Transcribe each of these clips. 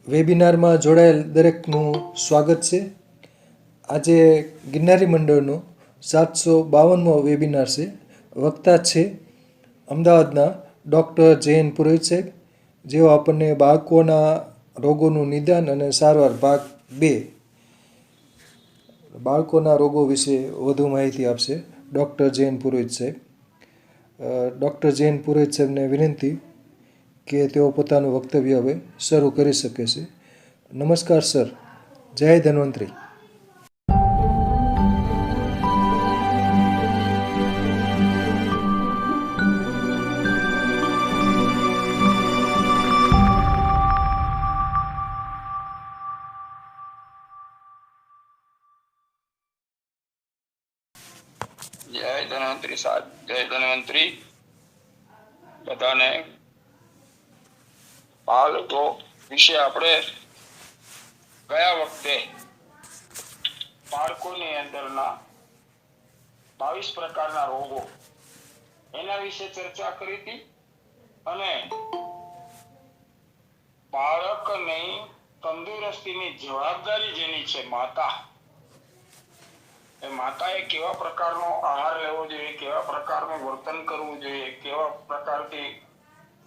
વેબિનારમાં જોડાયેલ દરેકનું સ્વાગત છે. આજે ગિરનારી મંડળનો 752મો વેબિનાર છે. વક્તા છે અમદાવાદના ડૉક્ટર જયંત પુરોહિત સાહેબ, જેઓ આપણને બાળકોના રોગોનું નિદાન અને સારવાર ભાગ 2 બાળકોના રોગો વિશે વધુ માહિતી આપશે. ડૉક્ટર જયંત પુરોહિત સાહેબ. ડૉક્ટર જયંત પુરોહિત સાહેબને વિનંતી કે તેઓ પોતાનું વક્તવ્ય હવે શરૂ કરી શકે છે. નમસ્કાર સર. જય ધન્વંતરી. જય ધન્વંતરી સાહેબ. જય ધન્વંતરી. બધાને બાળકો વિશે આપણે ગયા વખતે બાળકોની અંદરના 22 પ્રકારના રોગો એના વિશે ચર્ચા કરી હતી અને બાળકની તંદુરસ્તીની જવાબદારી જેની છે માતા, એ માતાએ કેવા પ્રકારનો આહાર લેવો જોઈએ, કેવા પ્રકારનું વર્તન કરવું જોઈએ, કેવા પ્રકારથી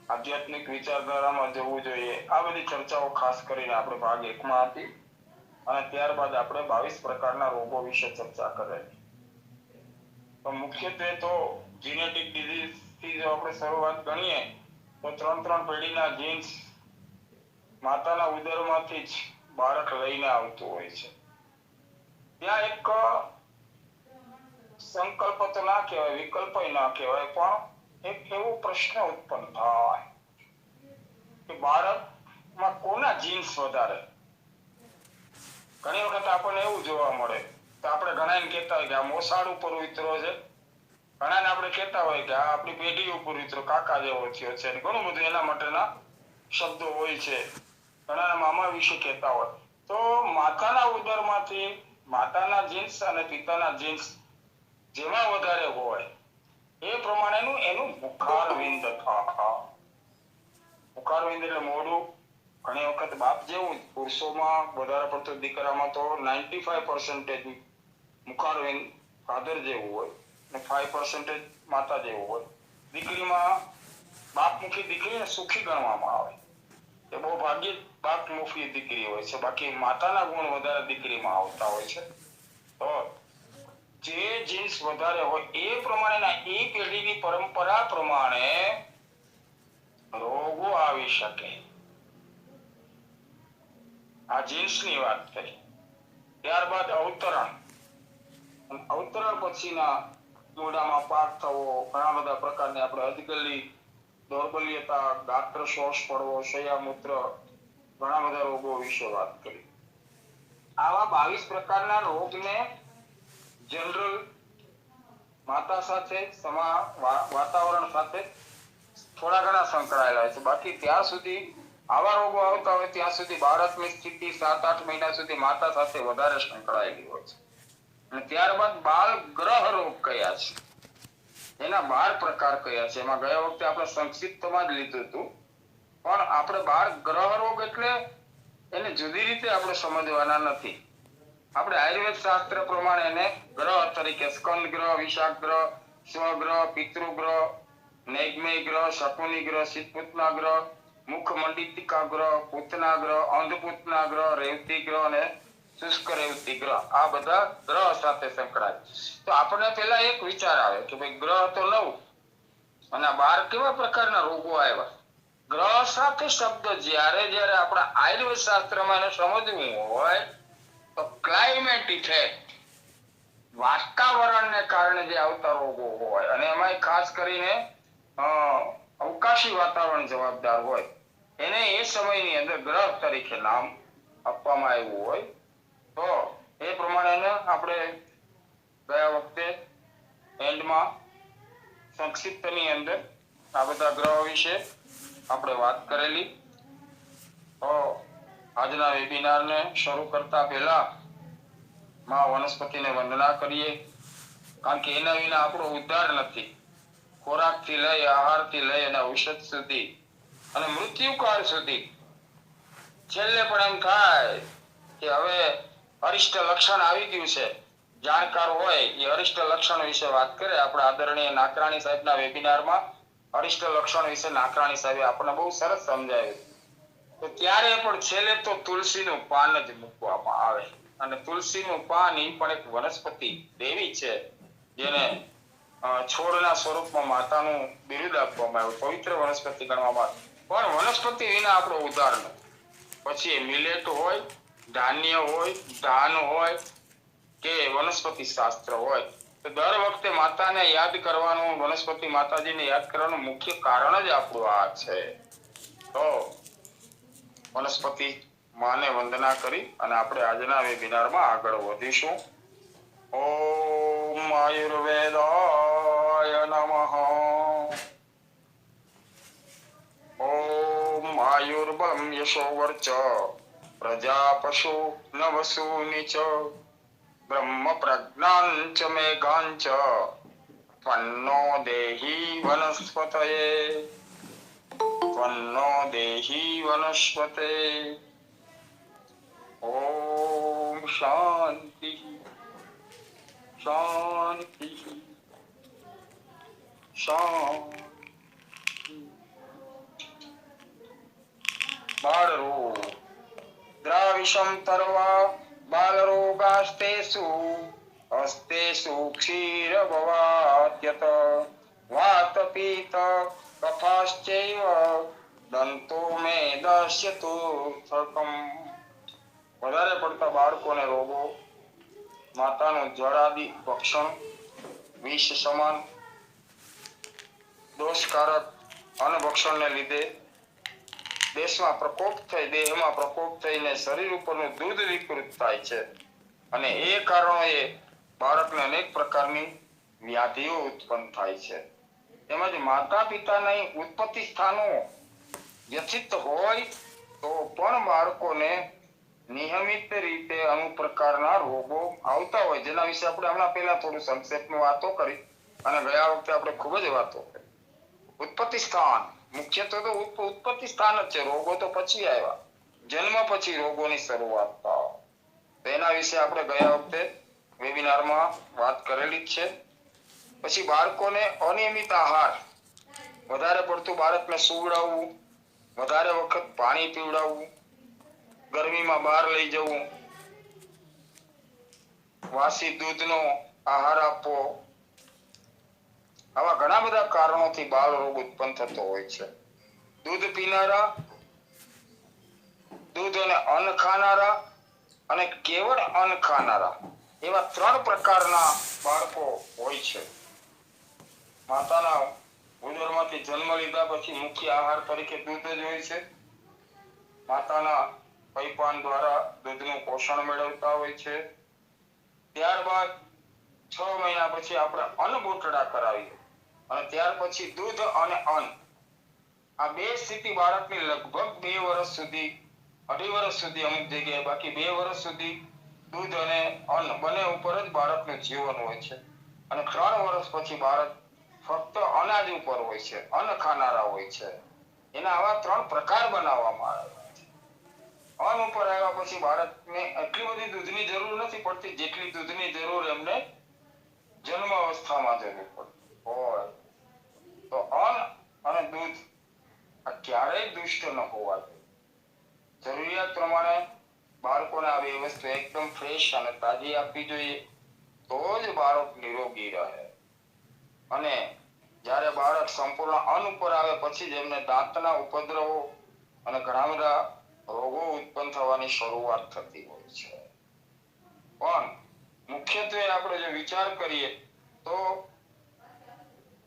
આધ્યાત્મિક વિચારધારામાં જવું જોઈએ, આ બધી ચર્ચાઓ ખાસ કરીને આપણે ભાગ 1માં હતી અને ત્યારબાદ આપણે 22 પ્રકારના રોગો વિશે ચર્ચા કરેલી. તો મુખ્યત્વે તો જીનેટિક ડિઝીઝથી જો આપણે શરૂઆત ગણીએ તો 3 પેઢીના જીન્સ માતાના ઉદરમાંથી જ બાળક લઈને આવતું હોય છે. ત્યાં એક સંકલ્પ તો ના કહેવાય, વિકલ્પ ના કહેવાય, પણ એક એવો પ્રશ્ન ઉત્પન્ન થાય કે બાળકમાં કોના જીન્સ વધારે. ઘણી વખત આપણને એવું જોવા મળે તો આપણે ઘણાને કહેતા હોય કે આ મોસાળ ઉપર ઉતરો છે, ઘણાને આપણે કહેતા હોય કે આ આપણી પેઢી ઉપર ઉતરો, કાકા જેવો થયો છે. ઘણું બધું એના માટેના શબ્દો હોય છે. ઘણા મામા વિશે કહેતા હોય. તો માતાના ઉદરમાંથી માતાના જીન્સ અને પિતાના જીન્સ જેમાં વધારે હોય એ પ્રમાણેનું એનું મુખારવિંદ થાય. મુખારવિંદ એટલે મોઢું. ઘણી વખત બાપ જેવું જ પુરુષોમાં વધારે પડતું, દીકરામાં તો 95% મુખારવિંદ ફાધર જેવું હોય અને 5% માતા જેવું હોય. દીકરીમાં બાપમુખી દીકરીને સુખી ગણવામાં આવે. એ બહુ ભાગ્યે બાપમુખી દીકરી હોય છે, બાકી માતાના ગુણ વધારે દીકરીમાં આવતા હોય છે. તો જે જીન્સ વધારે હોય એ પ્રમાણેના એ પેઢીની પરંપરા પ્રમાણે રોગો આવી શકે. આ જીન્સની વાત થઈ. ત્યારબાદ અવતરણ. અવતરણ પછીના મોઢામાં પાક થવો, ઘણા બધા પ્રકારની આપણે અધગલી, દૌર્બલ્યતા, ગાત્ર શોષ પડવો, શયામૂત્ર, ઘણા બધા રોગો વિશે વાત કરી. આવા 22 પ્રકારના રોગને જનરલ માતા સાથે, વાતાવરણ સાથે થોડા ઘણા સંકળાયેલા હોય છે. બાકી ત્યાં સુધી આવા રોગો આવતા હોય ત્યાં સુધી બાળકની સ્થિતિ 7-8 મહિના સુધી માતા સાથે વધારે સંકળાયેલી હોય છે. અને ત્યારબાદ બાળ ગ્રહ રોગ કયા છે, એના 12 પ્રકાર કયા છે. એમાં ગયા વખતે આપણે સંક્ષિપ્તમાં જ લીધું હતું, પણ આપણે બાળ ગ્રહ રોગ એટલે એને જુદી રીતે આપણે સમજવાના નથી. આપણે આયુર્વેદ શાસ્ત્ર પ્રમાણે એને ગ્રહ તરીકે સ્કંદ ગ્રહ, વિષાક ગ્રહ, સ્વગ્રહ, પિતૃગ્રહ, નૈગ્મય ગ્રહ, શકુની ગ્રહ, શીતપૂતના ગ્રહ, મુખ મંડિતિકા ગ્રહ, પૂતના ગ્રહ, અંધપૂતના ગ્રહ, રેવતી ગ્રહ અને શુષ્ક રેવતી ગ્રહ, આ બધા ગ્રહ સાથે સંકળાય. તો આપણને પેલા એક વિચાર આવે કે ભાઈ ગ્રહ તો 9 અને 12 કેવા પ્રકારના રોગો આવ્યા. ગ્રહ સાથે શબ્દ જ્યારે આપણે આયુર્વેદ શાસ્ત્રમાં એને સમજવું હોય તો ક્લાઇમેટ ઇફેક્ટ, વાતાવરણને કારણે જે આવતા રોગો હોય, અને એમાં ખાસ કરીને અવકાશી વાતાવરણ જવાબદાર હોય, એને એ સમયની અંદર ગ્રહ તરીકે નામ આપવામાં આવ્યું હોય. તો એ પ્રમાણે આપણે ગયા વખતે એન્ડમાં સંક્ષિપ્તની અંદર આ બધા ગ્રહો વિશે આપણે વાત કરેલી. તો આજના વેબિનારને શરૂ કરતા પહેલા માં વનસ્પતિને વંદના કરીએ, કારણ કે એના વિના આપણો ઉદ્ધાર નથી. ખોરાકથી લઈ, આહારથી લઈ અને ઔષધ સુધી અને મૃત્યુકાળ સુધી છેલ્લે પણ એમ થાય કે હવે અરિષ્ટ લક્ષણ આવી ગયું છે. જાણકાર હોય એ અરિષ્ટ લક્ષણ વિશે વાત કરે. આપણા આદરણીય નાકરાણી સાહેબના વેબિનારમાં અરિષ્ટ લક્ષણ વિશે નાકરાણી સાહેબે આપણને બહુ સરસ સમજાવ્યું. તો ત્યારે પણ છેલ્લે તો તુલસીનું પાન જ મૂકવામાં આવે. અને તુલસીનું પાન એ પણ એક વનસ્પતિ દેવી છે, જેને છોડના સ્વરૂપમાં માતાનું બિરુદ આપવામાં આવ્યું. પવિત્ર વનસ્પતિ ગણવામાં આવે. પણ વનસ્પતિ વિના આપણો ઉદ્ધાર નથી. પછી એ મિલેટ હોય, ધાન્ય હોય, ધાન હોય કે વનસ્પતિ શાસ્ત્ર હોય, તો દર વખતે માતાને યાદ કરવાનું, વનસ્પતિ માતાજીને યાદ કરવાનું મુખ્ય કારણ જ આપણું આ છે. તો વનસ્પતિ માને વંદના કરી અને આપણે આજના વેબિનારમાં આગળ વધીશું. ઓમ આયુર્વેદાય નમઃ. ઓમ આયુર્બલમ યશોવર્ચ પ્રજા પશુ નવસૂનિ ચ બ્રહ્મ પ્રજ્ઞાન ચ મેઘાન ચ ત્વન્નો દેહી વનસ્પતયે. ત્વન્નો દેહી વનસ્પતે. ઓમ શાંતિ શાંતિ શાંતિ. બાળરોગ દ્રાવિષમ તર્વા બાલરોગાસ્તેષુ હસ્તેષુ ક્ષીરભવાત્યત વાત પીત કફાશ્ચૈવ દંતો મે દશ્યતુ થકમ. વધારે પડતા બાળકોને રોગો, માતાનું જળાદિ ભક્ષણ, વિષ સમાન દોષકારક અન્નભક્ષણને લીધે દેશમાં પ્રકોપ થઈ, દેહમાં પ્રકોપ થઈને શરીર ઉપરનું દૂધ વિકૃત થાય છે. અને એ કારણોએ બાળકને અનેક પ્રકારની વ્યાધિઓ ઉત્પન્ન થાય છે. તેમજ માતા પિતાની ઉત્પત્તિ સ્થાનો વ્યથિત હોય તો પણ બાળકોને નિયમિત રીતે અમુક પ્રકારના રોગો આવતા હોય, જેના વિશે આપણે હમણાં પહેલા થોડું સંક્ષેપમાં વાતો કરી અને ગયા વખતે આપણે ખૂબ જ વાતો કરી. ઉત્પત્તિ સ્થાન મુખ્યત્વે તો ઉત્પત્તિ સ્થાન જ છે. રોગો તો પછી આવ્યા, જન્મ પછી રોગોની શરૂઆત થાય. તેના વિશે આપણે ગયા વખતે વેબિનારમાં વાત કરેલી જ છે. પછી બાળકોને અનિયમિત આહાર, વધારે પડતું બાળકને સુવડાવવું, વધારે વખત પાણી પીવડાવવું, ગરમીમાં બહાર લઈ જવું, વાસી દૂધનો આહાર આપવો, આવા ઘણા બધા કારણોથી બાળ રોગ ઉત્પન્ન થતો હોય છે. દૂધ પીનારા, દૂધ અને અન્ન ખાનારા અને કેવળ અન્ન ખાનારા એવા 3 પ્રકારના બાળકો હોય છે. માતાના ઉદરમાંથી જન્મ લીધા પછી મુખ્ય આહાર તરીકે દૂધ જ હોય છે. માતાના પૈપાન દ્વારા દૂધનું પોષણ મેળવતા હોય છે. ત્યારબાદ 6 મહિના પછી આપણે અન્ન બોટડા કરાવીએ અને ત્યાર પછી દૂધ અને અન્ન, આ બે સ્થિતિ બાળકની લગભગ 2 વર્ષ સુધી, 2.5 વર્ષ સુધી અમુક જગ્યાએ, બાકી 2 વર્ષ સુધી દૂધ અને અન્ન બંને ઉપર જ બાળકનું જીવન હોય છે. અને 3 વર્ષ પછી બાળક ફક્ત અનાજ ઉપર હોય છે, અન્ન ખાનારા હોય છે. એના આવા 3 પ્રકાર બનાવવામાં આવ્યા છે. અન્ન ઉપર આવ્યા પછી બાળકને એટલી બધી દૂધની જરૂર નથી પડતી જેટલી દૂધની જરૂર એમને જન્મ અવસ્થામાં જરૂર પડતી હોય. તો અન્ન અને દૂધ આ ક્યારેય દુષ્ટ ન હોવા જોઈએ. જરૂરિયાત પ્રમાણે બાળકોને આ બે વસ્તુ એકદમ ફ્રેશ અને તાજી આપવી જોઈએ, તો જ બાળક નિરોગી રહે. અને જ્યારે બાળક સંપૂર્ણ અન્ન ઉપર આવે પછી જ એમને દાંતના ઉપદ્રવો અને ઘણા બધા રોગો ઉત્પન્ન થવાની શરૂઆત થતી હોય છે. પણ મુખ્યત્વે આપણે જો વિચાર કરીએ તો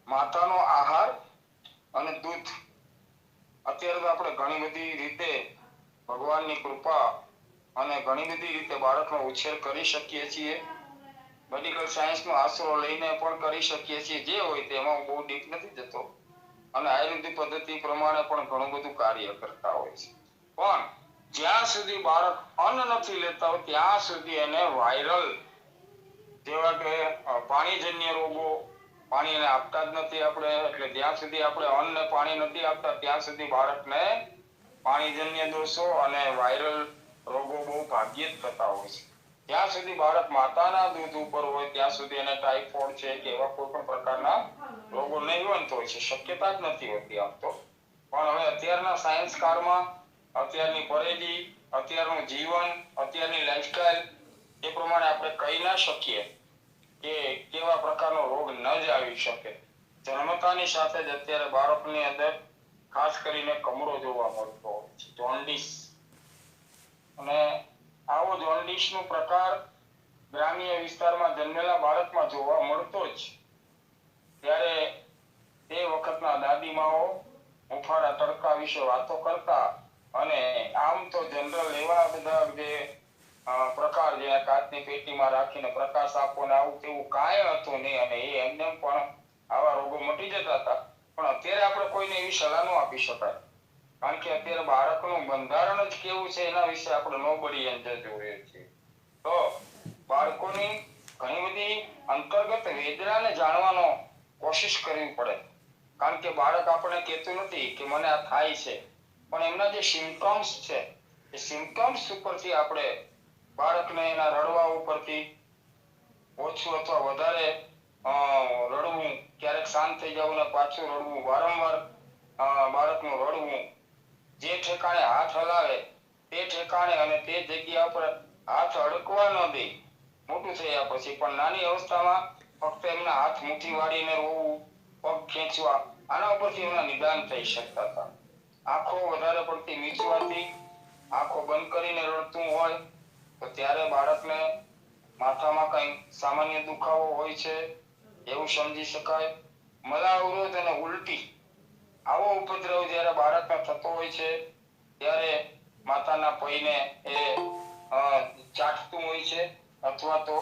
માતાનો આહાર અને દૂધ, અત્યારે તો આપણે ઘણી બધી રીતે ભગવાનની કૃપા અને ઘણી બધી રીતે બાળકનો ઉછેર કરી શકીએ છીએ. મેડિકલ સાયન્સનો આશરો લઈને પણ કરી શકીએ છીએ. જે હોય તેમાં હું બહુ ડીપ નથી જતો અને આયુર્વેદિક પદ્ધતિ પ્રમાણે પણ ઘણું બધું કાર્ય કરતા હોય છે. પણ જ્યાં સુધી બાળક અન્ન નથી લેતા હોય ત્યાં સુધી એને વાયરલ જેવા કે પાણીજન્ય રોગો, પાણી એને આપતા જ નથી આપણે, એટલે જ્યાં સુધી આપણે અન્ન ને પાણી નથી આપતા ત્યાં સુધી બાળકને પાણીજન્ય દોષો અને વાયરલ રોગો બહુ ભાગ્યે જ થતા હોય છે. જ્યાં સુધી બાળક માતાના દૂધ ઉપર હોય ત્યાં સુધી એને ટાઇફોઇડ છે કે એવા કોઈ પણ પ્રકારના રોગો નહીવંત હોય છે, શક્યતા જ નથી હોતી આમ તો. પણ હવે અત્યારના સાયન્સ કાળમાં, અત્યારની પરેજી, અત્યારનું જીવન, અત્યારની લાઈફસ્ટાઈલ એ પ્રમાણે આપણે કહી ના શકીએ કે કેવા પ્રકારનો રોગ ન જ આવી શકે. જન્મતાની સાથે જ અત્યારે બાળકની અંદર ખાસ કરીને કમળો જોવા મળતો હોય છે, જોન્ડિસ. અને આવો જોન્ડિસનો પ્રકાર ગ્રામ્ય વિસ્તારમાં જન્મેલા બાળકમાં જોવા મળતો જ. ત્યારે તે વખતના દાદીમાઓ હુંફાળા તડકા વિશે વાતો કરતા, અને આમ તો જનરલ એવા બધા જે પ્રકાર જે કાચની પેટીમાં રાખીને પ્રકાશ આપવો ને આવું તેવું કાંઈ હતું નહીં, અને એ એમને પણ આવા રોગો મટી જતા હતા. પણ અત્યારે આપણે કોઈને એવી સલાહ ન આપી શકાય, કારણ કે અત્યારે બાળકનું બંધારણ જ કેવું છે એના વિશે આપણે નોબડી એન્જર જોઈએ છીએ. તો બાળકોની ઘણી બધી અંતર્ગત વેદનાને જાણવાનો કોશિશ કરવી પડે, કારણ કે બાળક આપણે કહેતું નથી કે મને આ થાય છે, પણ એમના જે સિમ્પટમ્સ છે એ સિમ્પટમ્સ ઉપરથી આપણે બાળકને એના રડવા ઉપરથી ઓછું અથવા વધારે રડવું, ક્યારેક શાંત થઈ જવું ને પાછું રડવું, વારંવાર બાળકનું રડવું, જે ઠેકાણે હાથ હલાવે તે ઠેકાણે અને તે જગ્યા પર હાથ અડકવા ન દે મોટું થયા પછી, પણ નાની અવસ્થામાં ફક્ત એમના હાથ મુઠ્ઠી વાળીને રોવું, પગ ખેંચવા, આના ઉપરથી એમના નિદાન થઈ શકતા હતા. આંખો વધારે પડતી મીચવાથી આંખો બંધ કરીને રડતું હોય તો ત્યારે બાળકને માથામાં કઈ સામાન્ય દુખાવો હોય છે એવું સમજી શકાય. મલા અવરોધ અને ઉલટી, આવો ઉપદ્રવ જ્યારે બાળકને થતો હોય છે ત્યારે માતાના પૈને એ ચાટતું હોય છે, અથવા તો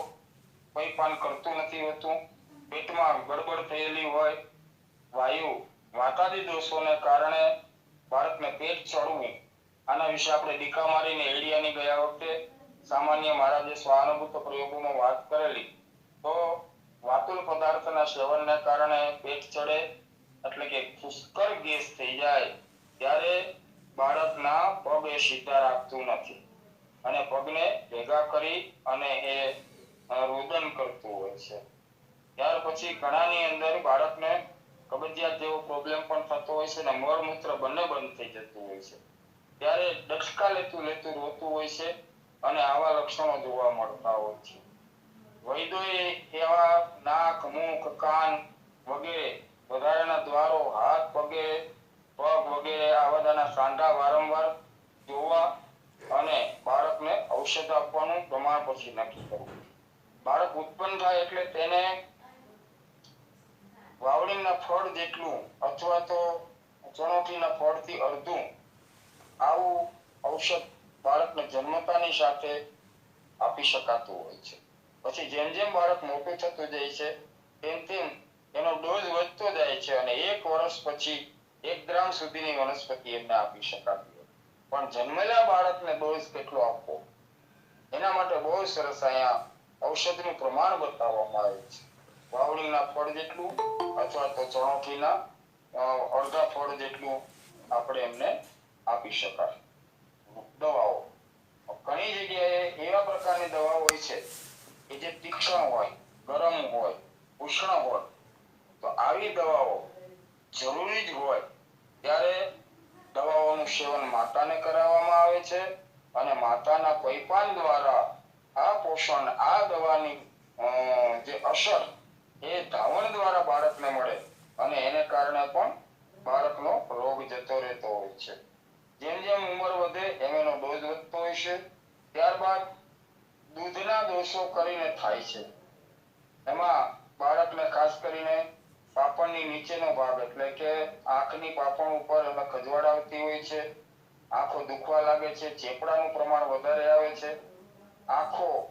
પૈ પાન કરતું નથી હોતું, પેટમાં ગડબડ થયેલી હોય, વાયુ વાતાદી દોષોને કારણે બાળકને પેટ ચડવું, આના વિશે આપણે ડીકા મારીને એડિયાની ગયા વખતે સામાન્ય મારા જે સ્વાનુભૂત પ્રયોગોમાં વાત કરેલી. તો વાતુલ પદાર્થના સેવનને કારણે પેટ ચડે એટલે કે પુષ્કળ ગેસ થઈ જાય ત્યારે બાળકના પગ એ સીધા રાખતું નથી અને પગને ભેગા કરી અને એ રુદન કરતું હોય છે. ત્યાર પછી ઘણાની અંદર બાળકને કબજિયાત જેવો પ્રોબ્લેમ પણ થતો હોય છે અને મળમૂત્ર બંને બંધ થઈ જતું હોય છે. ત્યારે ડચકા લેતું લેતું રોતું હોય છે અને આવા લક્ષણો જોવા મળતા હોય છે. વૈદ્યોએ એવા નાક, મુખ, કાન વગેરે વધારાના દ્વારો, હાથ પગે પગ વગેરે આ બધાના સાંધા વારંવાર જોવા અને બાળકને ઔષધ આપવાનું પ્રમાણ પછી નક્કી કરવું. બાળક ઉત્પન્ન થાય એટલે તેને વાવડીના ફળ જેટલું અથવા તો ચણોઠીના ફળથી અડધું આવું ઔષધ બાળકને જન્મતાની સાથે આપી શકાતું હોય છે. પછી જેમ જેમ બાળક મોટું થતું જાય છે તેમ તેમ એનો ડોઝ વધતો જાય છે અને 1 વર્ષ પછી 1 ગ્રામ સુધીની વનસ્પતિ એમને આપી શકાતી હોય. પણ જન્મેલા બાળકને ડોઝ કેટલો આપવો એના માટે બહુ સરસ અહીંયા ઔષધનું પ્રમાણ બતાવવામાં આવે છે. વાવડીના ફળ જેટલું અથવા તો ચણોઠીના અડધા ફળ જેટલું આપણે એમને આપી શકાય. દવાઓ ઘણી જગ્યાએ એવા પ્રકારની દવાઓ હોય છે કે જે તીક્ષ્ણ હોય, ગરમ હોય, ઉષ્ણ હોય, તો આવી દવાઓ જરૂરી જ હોય ત્યારે દવાઓનું સેવન માતાને કરાવવામાં આવે છે અને માતાના પૈપાન દ્વારા આ પોષણ, આ દવાની જે અસર એ ધાવણ દ્વારા બાળકને મળે અને એને કારણે પણ બાળકનો રોગ જતો રહેતો હોય છે. જેમ જેમ ઉંમર વધે એમ એનો ડોઝ વધતો હોય છે. ત્યારબાદ દૂધના દોષો કરીને થાય છે. એમાં બાળકને ખાસ કરીને પાપણની નીચેનો ભાગ એટલે કે આંખની પાપણ ઉપર એને ખજવાડ આવતી હોય છે, આંખો દુખવા લાગે છે, ચેપડાનું પ્રમાણ વધારે આવે છે, આંખો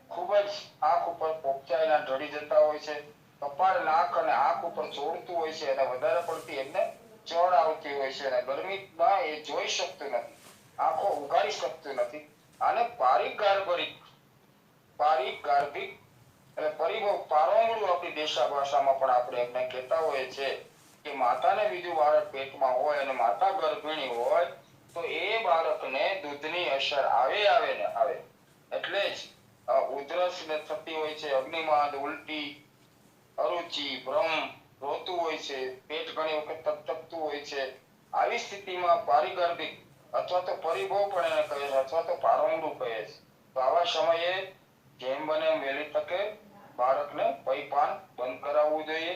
ખૂબ જ આંખ ઉપર પોપચાઈના ઢળી જતા હોય છે, કપાળ, નાક અને આંખ ઉપર ચોડતું હોય છે અને વધારે પડતી એમને ચડ આવતી હોય છે અને ગરમીમાં એ જોઈ શકતું નથી, આંખો ઉઘાડી શકતું નથી. આને પારિક ગાર્ભિક એટલે પરિભવ પારોંગળું આપણી દેશા ભાષામાં પણ આપણે એમને કહેતા હોઈએ છીએ કે માતાને બીજું બાળક પેટમાં હોય અને માતા ગર્ભિણી હોય તો એ બાળકને દૂધની અસર આવે ને આવે. એટલે જ ઉધરસ ને થતી હોય છે, અગ્નિમાંદ, ઉલટી, અરુચિ, ભ્રમ, રોતું હોય છે, પેટ ઘણી વખત તપતપતું હોય છે. આવી સ્થિતિમાં પારિગર્ભિક અથવા તો પરિભવ પણ એને કહે છે, અથવા તો પારંગું કહે છે. તો આવા સમયે જેમ બને એમ વહેલી તકે બાળકને પૈપાન બંધ કરાવવું જોઈએ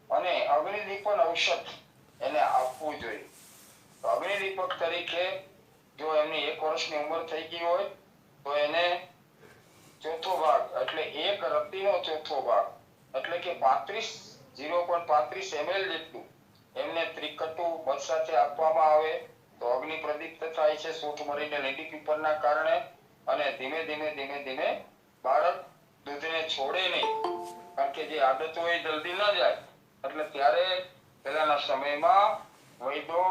અને અગ્નિદીપન ઔષધ એને આપવું જોઈએ. તો અગ્નિદીપક તરીકે જો એમની 1 વર્ષની ઉંમર થઈ ગઈ હોય તો એને ચોથો ભાગ એટલે એક રત્તીનો ચોથો ભાગ એટલે કે 0.35 ml જેટલું એમને ત્રિકટુ મધ સાથે આપવામાં આવે તો અગ્નિ પ્રદીપ્ત થાય છે સૂંઠ મરીને લીલી પીપરના કારણે અને ધીમે ધીમે બાળક દૂધને છોડે નહીં. કારણ કે જે આદત હોય એ જલ્દી ન જાય એટલે ત્યારે પહેલાના સમયમાં વૈદો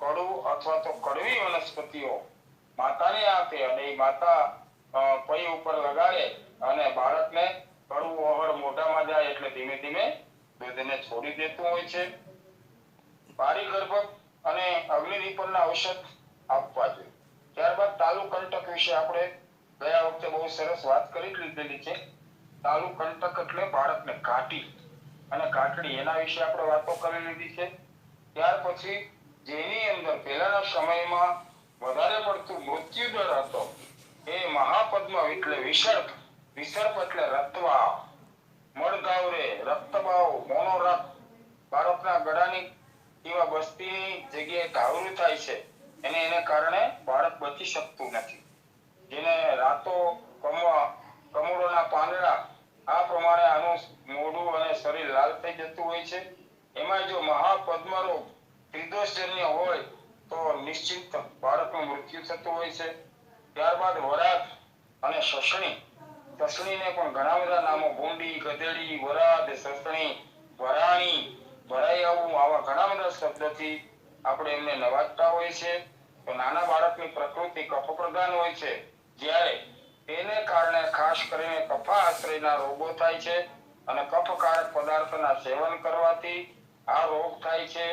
કડું અથવા તો કડવી વનસ્પતિઓ માતાને આપે અને એ માતા પೈ ઉપર લગાડે અને બાળકને કડવું ઓહળ મોઢામાં જાય એટલે ધીમે ધીમે દૂધને છોડી દેતું હોય છે. પારિગર્ભક અને અગ્નિદીપનના ઔષધ આપવા જોઈએ. ત્યારબાદ તાલુ કંટક વિશે આપણે ગયા વખતે બહુ સરસ વાત કરી લીધેલી છે. તાલુ કંટક એટલે બાળકને ઘાટી અને ઘાટડી એના વિશે આપણે વાતો કરી લીધી છે. ત્યાર પછી જેની અંદર પહેલાના સમયમાં વધારે પડતું મૃત્યુદર હતો એ મહાપદ્મ એટલે વિસર્પ એટલે રક્તવાવ, મળગાવરે, રક્તભાવ, મોનોરક્ત, બાળકના ગળાની એવા બસ્તીની જગ્યાએ ઘાવરું થાય છે એને કારણે બાળક બચી શકતું નથી. જેને રાતો કમળોના પાંદડા આ પ્રમાણે આનું મોઢું અને શરીર લાલ થઈ જતું હોય છે. એમાં જો મહાપદ્મ રોગ ત્રિદોષજન્ય હોય તો નિશ્ચિત બાળકનું મૃત્યુ થતું હોય છે. ત્યારબાદ વરાત અને સસણીને પણ ઘણા બધા નામો ભૂંડી, ગધેડી, વરાદ, સસણી, વરાણી, ભરાઈ આવવું આવા ઘણા બધા શબ્દથી આપણે એમને નવાજતા હોય છે. તો નાના બાળકની પ્રકૃતિ કફપ્રધાન હોય છે જ્યારે તેને કારણે ખાસ કરીને કફાશ્રયના રોગો થાય છે અને કફકારક પદાર્થના સેવન કરવાથી આ રોગ થાય છે.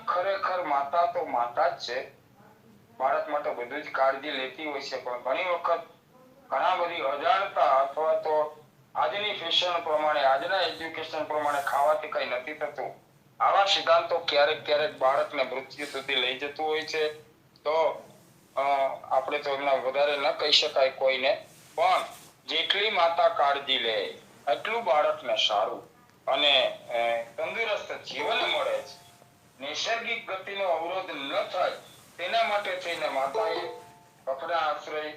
ખરેખર માતા તો માતા જ છે. બાળક માટે બધું જ કાળજી લેતી હોય છે પણ ઘણી વખત ઘણા બધી અજાણતા અથવા તો આજની ફેશન પ્રમાણે આજના એજ્યુકેશન પ્રમાણે ખાવાથી કઈ નથી થતું. આવા સિદ્ધાંતો ક્યારેક બાળકને મૃત્યુ સુધી લઈ જતું હોય છે. તો આપણે તો એમના વધારે ન કહી શકાય કોઈને, પણ જેટલી માતા કાળજી લે એટલું બાળકને સારું અને તંદુરસ્ત જીવન મળે છે. નૈસર્ગિક ગતિનો અવરોધ ન થાય તેના માટે થઈને માતાએ કફના આશ્રય,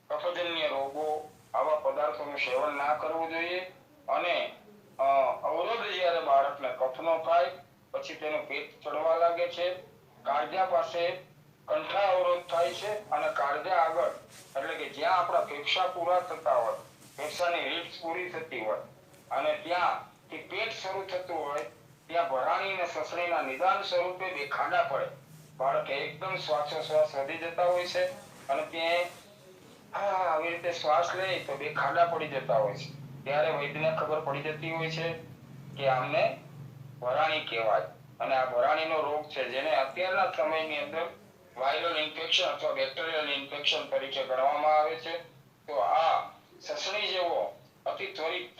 કફજન્ય રોગો આવા પદાર્થોનું સેવન ના કરવું જોઈએ અને અવરોધ જ્યારે બાળકને કફનો થાય પછી તેનું પેટ ચડવા લાગે છે, કાળજા પાસે કંઠા અવરોધ થાય છે અને કાળજા આગળ એટલે કે જ્યાં આપણા ફેફસા પૂરા થતા હોય, ફેફસાની રીત પૂરી થતી હોય અને ત્યાંથી પેટ શરૂ થતું હોય ત્યાં ભરાણી અને સસણીના નિદાન સ્વરૂપે બે ખાડા પડે. બાળક એકદમ શ્વાસોશ્વાસ વધી જતા હોય છે અને ત્યાં આવી રીતે શ્વાસ લે તો બે ખાડા પડી જતા હોય છે. ત્યારે વૈદ્યને ખબર પડી જતી હોય છે કે આમને ભરાણી કહેવાય અને આ ભરાણીનો રોગ છે જેને અત્યારના સમયની અંદર વાયરલ ઇન્ફેક્શન અથવા બેક્ટેરિયલ ઇન્ફેક્શન તરીકે ગણવામાં આવે છે. તો આ સસણી જેવો અતિ ત્વરિત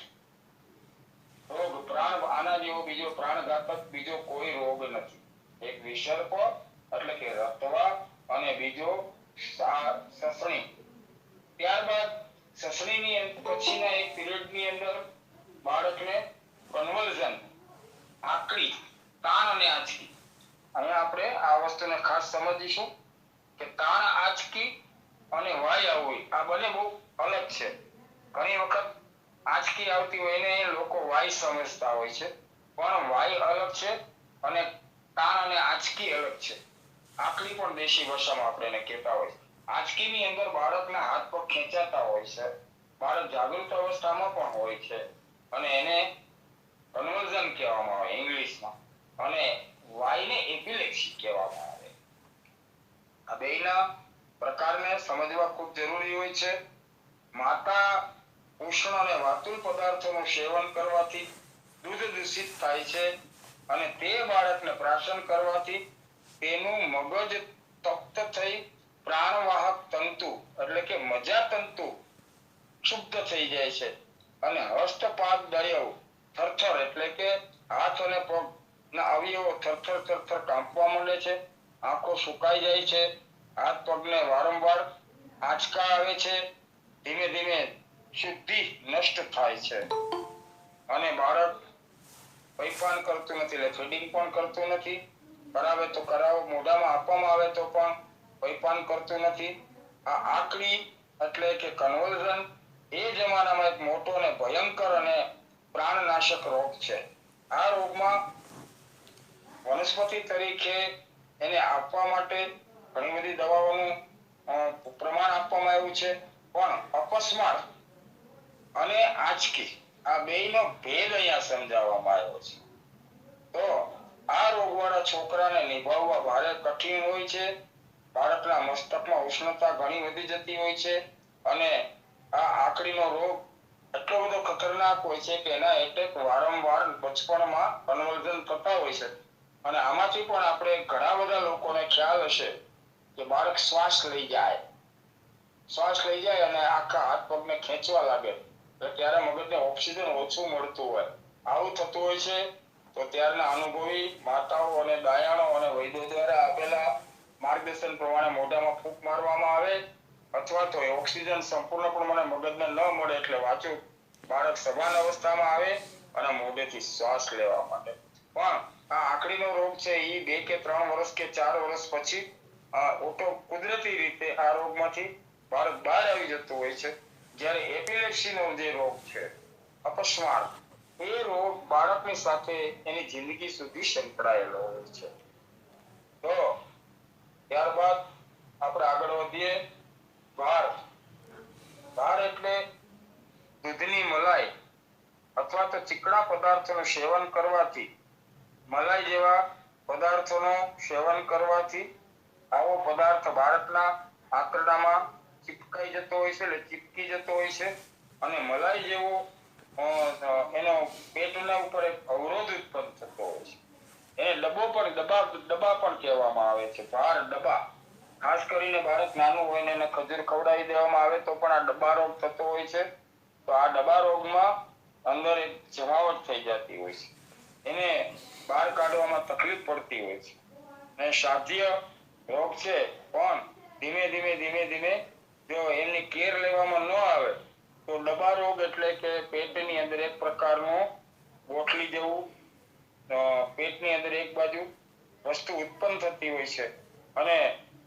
રોગ આના જેવો બીજો પ્રાણઘાતક બીજો કોઈ રોગ નથી. એક વિસર્પ એટલે કે રક્તવાત અને બીજો સસણી. ત્યારબાદ સસણીની પછીના એક પીરિયડની અંદર બાળકને કન્વર્ઝન, આકડી, તાણ અને આંચકી. અહીંયા આપણે આ વસ્તુને ખાસ સમજીશું કે તાણ, આંચકી અને વાય આવવી આ બંને બહુ અલગ છે. ઘણી વખત આંચકી આવતી હોય એને લોકો વાય સમજતા હોય છે પણ વાય અલગ છે અને તાણ અને આંચકી અલગ છે. આકડી પણ દેશી ભાષામાં આપણે એને કહેતા હોય છે. આંચકીની અંદર બાળકના હાથ પગ ખેંચાતા હોય છે, બાળક જાગૃત અવસ્થામાં પણ હોય છે અને એને કન્વર્ઝન કહેવામાં આવે ઇંગ્લિશમાં અને વાયને એપિલેપ્સી કહેવામાં આવે. આ બેયના પ્રકારને સમજવા ખૂબ જરૂરી હોય છે. માતા ઉષ્ણ અને વાતુલ પદાર્થોનું સેવન કરવાથી દૂધ દૂષિત થાય છે અને તે બાળકને પ્રાશન કરવાથી તેનું મગજ તપ્ત થઈ પ્રાણવાહક તંતુ એટલે કે મજા તંતુ ક્ષુબ્ધ થઈ જાય છે અને હસ્તપાદ દળ્યો થરથર એટલે કે હાથ અને પગના અવયવો થરથર કાંપવા માંડે છે, આંખો સુકાઈ જાય છે, હાથ પગને વારંવાર આંચકા આવે છે, ધીમે ધીમે શુદ્ધિ નષ્ટ થાય છે અને બાળક પૈપાન કરતું નથી એટલે ફીડિંગ પણ કરતું નથી, કરાવે તો કરાવો, મોઢામાં આપવામાં આવે તો પણ પૈપાન કરતું નથી. આ આકડી એટલે કે કન્વર્ઝન એ જમાનામાં એક મોટો અને ભયંકર અને પ્રાણનાશક રોગ છે. આ રોગમાં વનસ્પતિ તરીકે એને આપવા માટે ઘણી બધી દવાઓનું પ્રમાણ આપવામાં આવ્યું છે, પણ અકસ્માત અને આંચકી આ બેયનો ભેદ અહીંયા સમજાવવામાં આવ્યો છે. તો આ રોગવાળા છોકરાને નિભાવવા ભારે કઠિન હોય છે. બાળકના મસ્તકમાં ઉષ્ણતા ઘણી વધી જતી હોય છે અને આ આકડીનો રોગ એટલો બધો ખતરનાક હોય છે કે એના એટેક વારંવાર બચપણમાં કન્વર્ઝન થતા હોય છે અને આમાંથી પણ આપણે ઘણા બધા લોકોને ખ્યાલ હશે કે બાળક શ્વાસ લઈ જાય અને આખા હાથ પગને ખેંચવા લાગે એટલે ત્યારે મગજને ઓક્સિજન ઓછું મળતું હોય. આવું થતું હોય છે તો ત્યારના અનુભવી માતાઓ અને દાયાણો અને વૈદ્યો દ્વારા આપેલા માર્ગદર્શન પ્રમાણે મોઢામાં ફૂંક મારવામાં આવે અથવા તો ઓક્સિજન સંપૂર્ણપણે મગજને ન મળે એટલે વાચું બાળક સભાન અવસ્થામાં આવે અને મોઢેથી શ્વાસ લેવા માંડે. પણ આ આકડીનો રોગ છે એ 2 કે 3 વર્ષ કે 4 વર્ષ પછી કુદરતી રીતે આ રોગમાંથી બાળક બહાર આવી જતું હોય છે. જ્યારે એપિલેપ્સીનો જે રોગ છે અકસ્માત એ રોગ બાળકની સાથે એની જિંદગી સુધી સંકળાયેલો હોય છે. તો ત્યારબાદ આપણે આગળ વધીએ. ભાર એટલે દૂધની મલાઈ અથવા તો ચીકણા પદાર્થોનું સેવન કરવાથી, મલાઈ જેવા પદાર્થોનું સેવન કરવાથી આવો પદાર્થ બાળકના આંતરડામાં ચીપકાઈ જતો હોય છે એટલે ચીપકી જતો હોય છે અને મલાઈ જેવો એનો પેટના ઉપર એક અવરોધ ઉત્પન્ન થતો હોય છે. એને ડબ્બા પણ કહેવામાં આવે છે. ભાર ડબ્બા, ખાસ કરીને બાળક નાનું હોય ને એને ખજૂર ખવડાવી દેવામાં આવે તો પણ આ ડબ્બા રોગ થતો હોય છે. તો આ ડબ્બા રોગમાં અંદર એક જમાવટ થઈ જતી હોય છે, એને બહાર કાઢવામાં તકલીફ પડતી હોય છે અને સાધ્ય રોગ છે પણ ધીમે ધીમે જો એની કેર લેવામાં ન આવે તો ડબ્બા રોગ એટલે કે પેટની અંદર એક પ્રકારનું ગોઠલી જેવું પેટની અંદર એક બાજુ વસ્તુ ઉત્પન્ન થતી હોય છે અને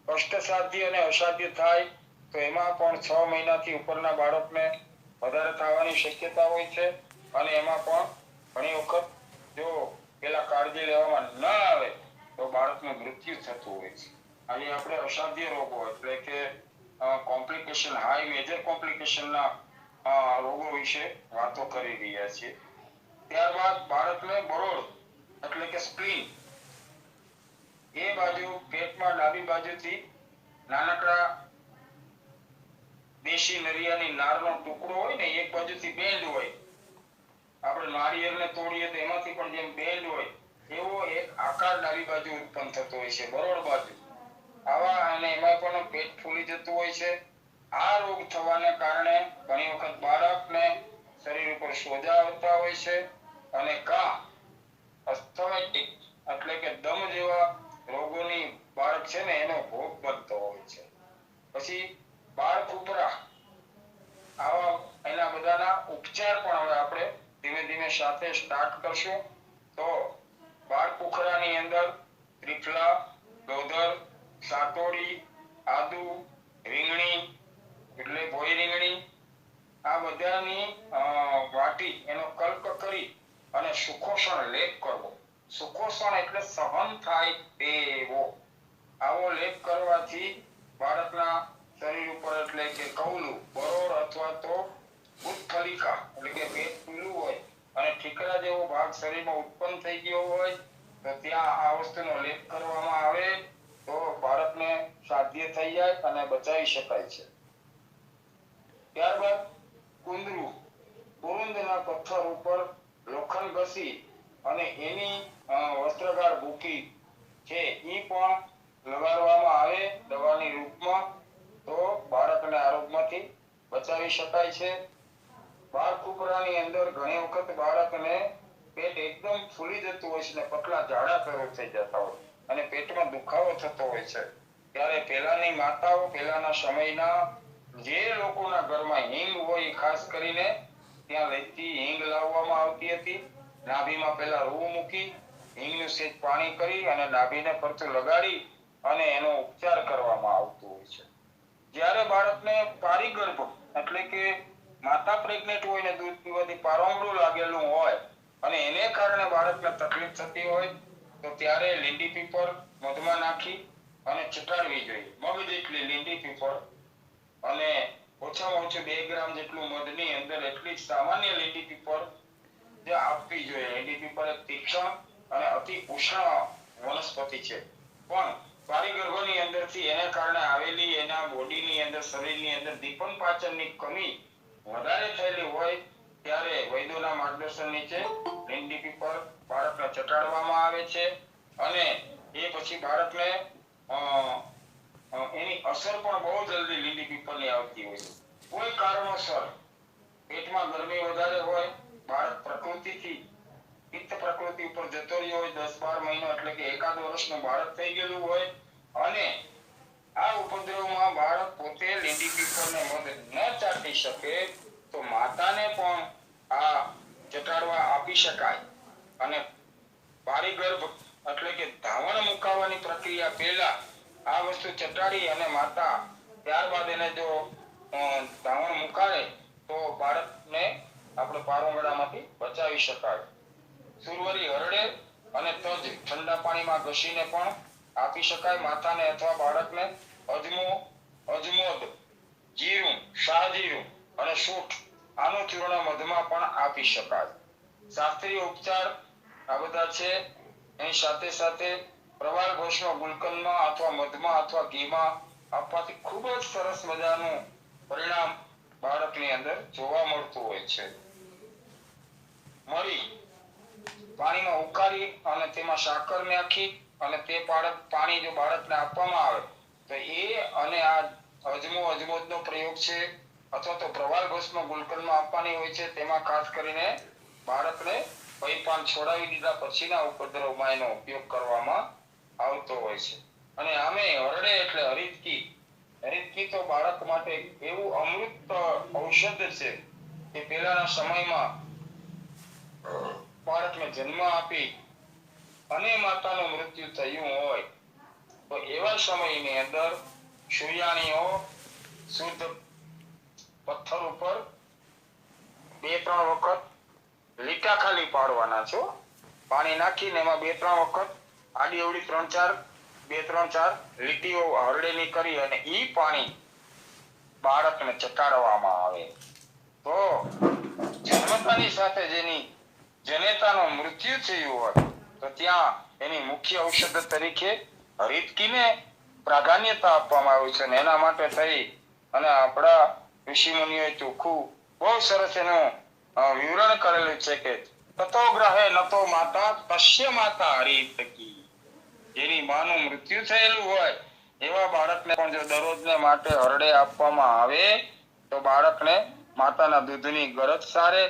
કષ્ટસાધ્ય અને અસાધ્ય થાય તો એમાં પણ 6 મહિનાથી ઉપરના બાળકને વધારે થવાની શક્યતા હોય છે અને એમાં પણ ઘણી વખત જો પેલા કાળજી લેવામાં ન આવે તો બાળકનું મૃત્યુ થતું હોય છે. આજે આપણે અસાધ્ય રોગો એટલે કે કોમ્પ્લિકેશન, હાઈ મેજર કોમ્પ્લિકેશનના રોગો વિશે વાતો કરી રહ્યા છીએ. ત્યારબાદ બાળકને બરોળ એટલે કે સ્પ્લીન એ બાજુ પેટમાં ડાબી બાજુથી નાનકડા દેશી નરિયાની નારનો ટુકડો હોય ને, એક બાજુથી બેન્ડ હોય, આપણે નારિયેળને તોડીએ તો એમાંથી પણ જેમ બેન્ડ હોય એવો એક આકાર ડાબી બાજુ ઉત્પન્ન થતો હોય છે, બરોળ બાજુ. આવા અને એમાં પણ પેટ ફૂલી જતું હોય છે. આ રોગ થવાને કારણે ઘણી વખત બાળકને શરીર ઉપર સોજા આવતા હોય છે અને અસ્થમેટિક એટલે કે દમ જેવા રોગોની બાળક છે ને એનો ભોગ બનતો હોય છે. પછી બાળ કૂતરા, આવા એના બધાના ઉપચાર પણ હવે આપણે ધીમે ધીમે સાથે સ્ટાર્ટ કરશું. તો બાળ કુખરાની અંદર ત્રિફલા, ગોદર, સાતોડી, આદુ, રીંગણી એટલે ભોય રીંગણી, આ બધાની વાટી એનો કલ્પ કરી અને સુખોષણ લેપ કરવો. સુખોષણ એટલે સહન થાય તેવો. આવો લેપ કરવાથી બાળકના શરીર ઉપર એટલે કે કવલું, બરોળ અથવા તો ઉત્કલિકા એટલે કે પેટ ખુલ્લું હોય અને ઠીકરા જેવો ભાગ શરીરમાં ઉત્પન્ન થઈ ગયો હોય તો ત્યાં આ વસ્તુનો લેપ કરવામાં આવે તો બાળકને સાધ્ય થઈ જાય અને બચાવી શકાય છે. ત્યારબાદ કુંદરું, કુરુંદના પથ્થર ઉપર લોખંડ ઘસી અને એની વસ્ત્રગાળ ભૂકી છે એ પણ લગાડવામાં આવે દવાની રૂપમાં તો બાળકને આ રોગમાંથી બચાવી શકાય છે. બાળ કુકરાની અંદર ઘણી વખત બાળકને પેટ એકદમ ફૂલી જતું હોય છે ને પતલા ઝાડા શરૂ થઈ જતા હોય અને પેટમાં દુખાવો થતો હોય છે. ત્યારે પહેલાની માતાઓ પહેલાના સમયના જે લોકોના ઘરમાં હિંગ હોય ખાસ કરીને ત્યાં લેતી હિંગ લાવવામાં આવતી હતી. નાભીમાં પહેલા રૂ મૂકી હિંગનું સેજ પાણી કરી અને નાભીને ફરતું લગાડી અને એનો ઉપચાર કરવામાં આવતો હોય છે. જ્યારે બાળકને પારીગર્ભ એટલે કે માતા પ્રેગ્નેન્ટ હોય ને દૂધ પીવાથી પારંગળું લાગેલું હોય અને એને કારણે બાળકને તકલીફ થતી હોય તો ત્યારે લીંડી પીપર મધમાં નાખી અને ચટાડવી જોઈએ. મગ જેટલી લીંડી પીપર અને ઓછામાં ઓછું 2 ગ્રામ જેટલું મધની અંદર એટલી જ સામાન્ય લીંડી પીપર જે આપવી જોઈએ. લીંડી પીપર એક તીક્ષ્ણ અને અતિ ઉષ્ણ વનસ્પતિ છે પણ પારીગર્ભની અંદરથી એને કારણે આવેલી એના બોડીની અંદર શરીરની અંદર દીપન પાચનની કમી વધારે થયેલી હોય ત્યારે વૈદ્યોના માર્ગદર્શન નીચે લીંડી પીપર બાળકને ચટાડવામાં આવે છે અને એ પછી બાળકને એની અસર પણ બહુ જલ્દી લીંડી પીપરની આવતી હોય છે. કોઈ કારણોસર પેટમાં ગરમી વધારે હોય બાળક પ્રકૃતિથી પિત્ત પ્રકૃતિ ઉપર જતો રહ્યો હોય 10-12 મહિનો એટલે કે એકાદ વર્ષનું બાળક થઈ ગયેલું હોય અને આ ઉપદ્રવમાં બાળક પોતે લીંડી પીપરને મધ ન ચાટી શકે તો માતાને પણ આ ચટાડવા આપી શકાય અને પારીગર્ભ એટલે કે ધાવણ મુકાવાની પ્રક્રિયા પહેલા આ વસ્તુ ચટાડી અને માતા ત્યારબાદ એને જો ધાવણ મુકાય તો બાળકને આપણે પારંગડામાંથી બચાવી શકાય. સુરવરી હરડે અને તજ ઠંડા પાણીમાં ઘસીને પણ આપી શકાય માતાને અથવા બાળકને. અજમોદ, જીરું, શાહજીરું અને સૂંઠ આનું ચૂર્ણ મધમાં પણ આપી શકાય. શાસ્ત્રીય ઉપચાર આ બધા છે. એની સાથે સાથે પ્રવાલ ભસ્મ ગુલકંદમાં અથવા મધમાં અથવા ઘીમાં આપવાથી ખૂબ જ સરસ મજાનું પરિણામ બાળકની અંદર જોવા મળતું હોય છે. મરી પાણીમાં ઉકાળી અને તેમાં સાકર નાખી અને તે પાણી જો બાળકને આપવામાં આવે તો એ અને આ અજમોદનો પ્રયોગ છે અથવા તો પ્રવાલ ભસ્મ ગુલકંદમાં આપવાની હોય છે. તેમાં ખાસ કરીને બાળકને પૈપાન છોડાવી દીધા પછીના ઉપદ્રવમાં એનો ઉપયોગ કરવામાં આવતો હોય છે. અને આમે હરડે એટલે હરિતકી તો બાળક માટે એવું અમૃત ઔષધ છે કે પહેલાના સમયમાં બાળકને જન્મ આપી અને માતાનું મૃત્યુ થયું હોય તો એવા સમયની અંદર સુયાણીઓ શુદ્ધ પથ્થર ઉપર 2-3 વખત લીટા ખાલી પાડવાના છો. પાણી નાખીને એમાં 2-3 વખત આડી અવળી 2-3-4 લીટીઓ હરડેની કરી અને ઈ પાણી બાળકને ચટાડવામાં આવે તો જન્મતાની સાથે જેની જનેતાનું મૃત્યુ થયું હોય તો ત્યાં એની મુખ્ય ઔષધ તરીકે હરિતકીને પ્રાધાન્યતા આપવામાં આવી છે. અને એના માટે થઈ અને આપણા ઋષિ મુનિઓએ ચોખ્ખું બહુ સરસ એનું વિવરણ કરેલું છે કે તતો ગ્રહે નતો માતા તસ્ય માતા હરિતકી. જેની માનું મૃત્યુ થયેલું હોય એવા બાળકને પણ જો દરરોજને માટે હરડે આપવામાં આવે તો બાળકને માતાના દૂધની ગરજ સારે.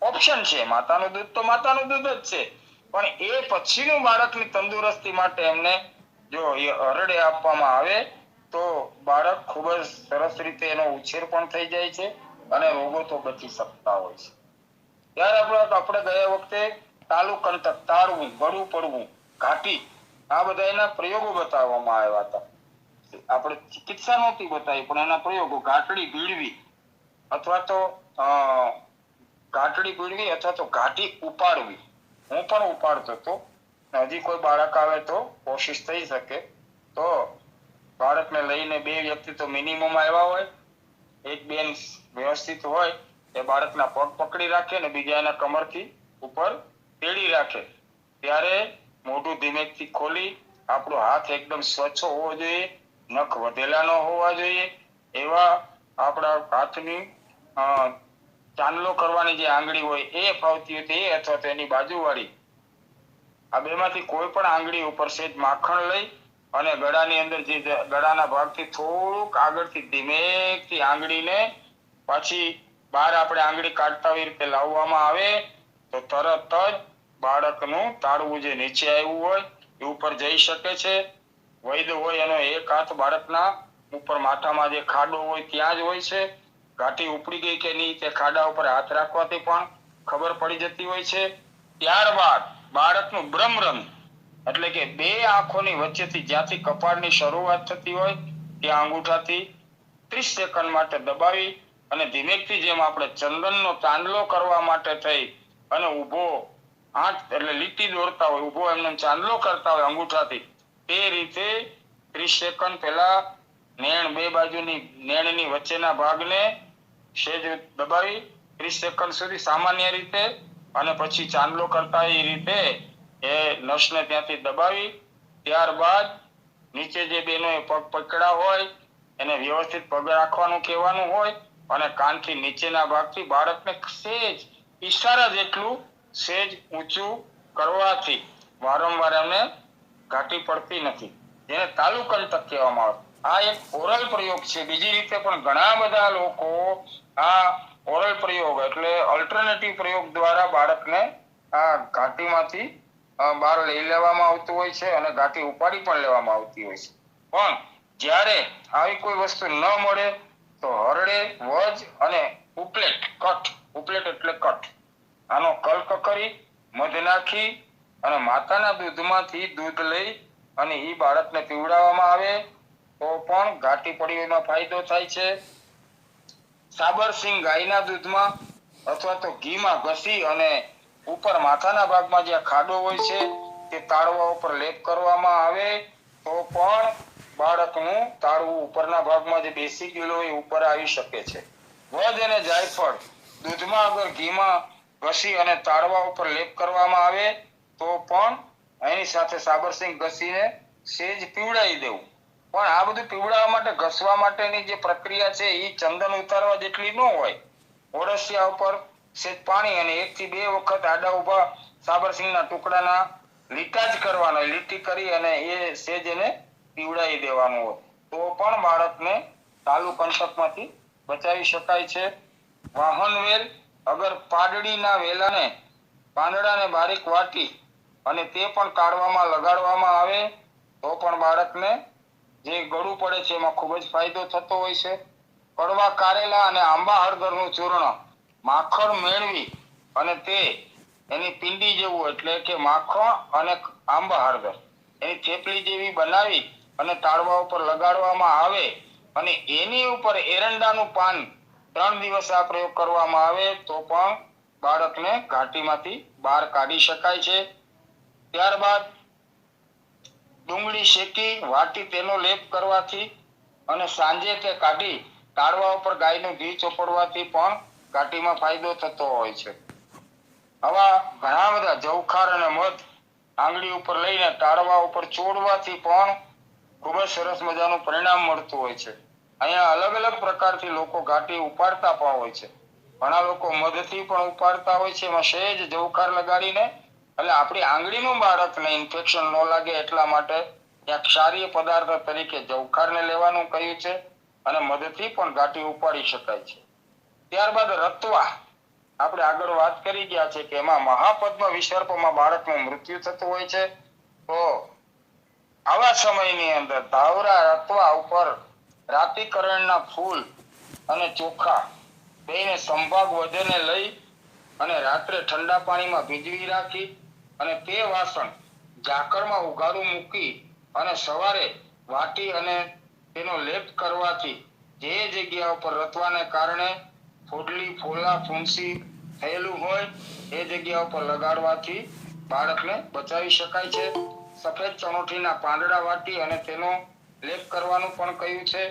ઓપ્શન છે, માતાનું દૂધ તો માતાનું દૂધ જ છે પણ એ પછીનું બાળકની તંદુરસ્તી માટે એમને જો એ હરડે આપવામાં આવે તો બાળક ખૂબ જ સરસ રીતે એનો ઉછેર પણ થઈ જાય છે અને રોગો તો બચી શકતા હોય છે. ત્યારે આપણે ગયા વખતે તાલુકંટક, તાળવું, ગળું પડવું, ઘાટી આ બધા એના પ્રયોગો બતાવવામાં આવ્યા હતા. આપણે ચિકિત્સા નહોતી બતાવી પણ એના પ્રયોગો ઘાટડી ભીડવી અથવા તો ઘાટી ઉપાડવી. હું પણ ઉપાડતો હતો. હજી કોઈ બાળક આવે તો કોશિશ થઈ શકે તો બાળકને લઈને 2 વ્યક્તિ તો મિનિમમ આવ્યા હોય. એક બેન વ્યવસ્થિત હોય એ બાળકના પગ પકડી રાખે ને બીજા એના કમરથી ઉપર તેડી રાખે. ત્યારે મોઢું ધીમેથી ખોલી આપણો હાથ એકદમ સ્વચ્છ હોવો જોઈએ, નખ વધેલા ન હોવા જોઈએ. એવા આપણા હાથની ચાંદલો કરવાની જે આંગળી હોય એ ફાવતી હોય એ અથવા તો એની બાજુવાળી આ બેમાંથી કોઈ પણ આંગળી ઉપર સહેજ માખણ લઈ અને ગળાની અંદર જે ગળાના ભાગથી થોડુંક આગળથી ધીમેથી આંગળીને પાછી બહાર આપણે આંગળી કાઢતા હોય એ રીતે લાવવામાં આવે તો તરત જ બાળકનું તાળવું જે નીચે આવ્યું હોય એ ઉપર જઈ શકે છે. વૈદ હોય એનો એક હાથ બાળકના ઉપર માથામાં જે ખાડો હોય ત્યાં જ હોય છે. ઘાટી ઉપડી ગઈ કે નહીં તે ખાડા ઉપર હાથ રાખવાથી પણ ખબર પડી જતી હોય છે. ત્યારબાદ બાળકનું બ્રહ્મરંધ્ર એટલે કે બે આંખોની વચ્ચેથી જ્યાંથી કપાળની શરૂઆત થતી હોય ત્યાં અંગૂઠાથી 30 સેકન્ડ માટે દબાવી અને ધીમેકથી જેમ આપણે ચંદનનો ચાંદલો કરવા માટે થઈ અને ઊભો આંખ એટલે લીટી દોરતા હોય ઊભો એમને ચાંદલો કરતા હોય અંગૂઠાથી તે રીતે 30 સેકન્ડ પહેલા નેણ બે બાજુની નેણની વચ્ચેના ભાગને સેજ દબાવી 30 સેકન્ડ સુધી સામાન્ય રીતે અને પછી ચાંદલો કરતા એ રીતે એ નસને ત્યાંથી દબાવી ત્યારબાદ નીચે જે બેનોએ પગ પકડા હોય એને વ્યવસ્થિત પગ રાખવાનું કહેવાનું હોય અને કાનથી નીચેના ભાગથી બાળકને સેજ ઈશારા જેટલું સેજ ઊંચું કરવાથી વારંવાર એમને ઘાટી પડતી નથી, જેને તાલુકંટક કહેવામાં આવે. આ એક ઓરલ પ્રયોગ છે. બીજી રીતે પણ ઘણા બધા લોકો આ ઓરલ પ્રયોગ એટલે અલ્ટરનેટિવ પ્રયોગ દ્વારા બાળકને આ ઘાટીમાંથી બહાર લઈ લેવામાં આવતું હોય છે અને ઘાટી ઉપાડી પણ લેવામાં આવતી હોય છે. પણ જ્યારે આવી કોઈ વસ્તુ ન મળે તો હરડે વજ અને ઉપલેટ કઠ, ઉપલેટ એટલે કઠ, આનો કલ્ક કરી મધ નાખી અને માતાના દૂધમાંથી દૂધ લઈ અને એ બાળકને પીવડાવવામાં આવે તો પણ ઘાટી પડીમાં ફાયદો થાય છે. સાબરસિંગ ગાયના દૂધમાં અથવા તો ઘીમાં ઘસી અને ઉપર માથાના ભાગમાં જે ખાડો હોય છે તે તાળવા ઉપર લેપ કરવામાં આવે તો પણ બાળકનું તાળવું ઉપરના ભાગમાં જે બેસી ગયેલું હોય ઉપર આવી શકે છે. વધ અને જાયફળ દૂધમાં અગર ઘીમાં ઘસી અને તાળવા ઉપર લેપ કરવામાં આવે તો પણ એની સાથે સાબરસિંગ ઘસીને સેજ પીવડાવી દેવું. પણ આ બધું પીવડાવવા માટે ઘસવા માટેની જે પ્રક્રિયા છે એ ચંદન ઉતારવા જેટલી ન હોય. ઓળસિયા ઉપર સેજ પાણી અને 1 થી 2 વખત આડા ઉભા સાબરસિંગના ટુકડાના લીટા જ કરવાના, લીટી કરી અને એ સેજ એને પીવડાવી દેવાનું હોય તો પણ બાળકને તાલુકંટકમાંથી બચાવી શકાય છે. વાહનવેલ અગર પાડડીના વેલાને પાંદડાને બારીક વાટી અને તે પણ કાઢવામાં લગાડવામાં આવે તો પણ બાળકને જે ગળું પડે છે એમાં ખૂબ જ ફાયદો થતો હોય છે. કડવા કારેલા અને આંબા હળદરનું ચૂર્ણ માખણ મેળવી અને તે એની પિંડી જેવું એટલે કે માખણ અને આંબા હળદર એની થેપલી જેવી બનાવી અને તાળવા ઉપર લગાડવામાં આવે અને એની ઉપર એરંડાનું પાન 3 દિવસ આ પ્રયોગ કરવામાં આવે તો પણ બાળકને ઘાટીમાંથી બહાર કાઢી શકાય છે. ત્યારબાદ ડુંગળી શેકી વાટી તેનો લેપ કરવાથી અને સાંજે તે કાઢી તાળવા ઉપર ગાયનું ઘી ચોપડવાથી પણ ઘાટીમાં ફાયદો થતો હોય છે. આવા ઘણા બધા જવખાર અને મધ આંગળી ઉપર લઈને તાળવા ઉપર ચોડવાથી પણ ખૂબ જ સરસ મજાનું પરિણામ મળતું હોય છે. અહીંયા અલગ અલગ પ્રકારથી લોકો ઘાટી ઉપાડતા પણ હોય છે. ઘણા લોકો મધથી પણ ઉપાડતા હોય છે. એમાં સહેજ જવખાર લગાડીને એટલે આપણી આંગળીનું બાળકને ઇન્ફેક્શન ન લાગે એટલા માટે ત્યાં ક્ષારીય પદાર્થ તરીકે જવખારને લેવાનું કહ્યું છે અને મધથી પણ ઘાટી ઉપાડી શકાય છે. ત્યારબાદ રતવા આપણે આગળ વાત કરી ગયા છે કે એમાં મહાપદ્મ વિસર્પમાં બાળકનું મૃત્યુ થતું હોય છે. તો આવા સમયની અંદર ધાવરા રતવા ઉપર રાતિકરણના ફૂલ અને ચોખા બેને સંભાગ વધેને લઈ અને રાત્રે ઠંડા પાણીમાં ભીંજવી રાખી અને તે વાસણ ઝાકળમાં ઉઘાડું મૂકી અને સવારે વાટી અને તેનો લેપ કરવાથી જે જગ્યા ઉપર રતવાને કારણે ફોડલી ફોલા ફૂંસી થયેલું હોય એ જગ્યા ઉપર લગાડવાથી બાળકને બચાવી શકાય છે. સફેદ ચણોઠીના પાંદડા વાટી અને તેનો લેપ કરવાનું પણ કહ્યું છે.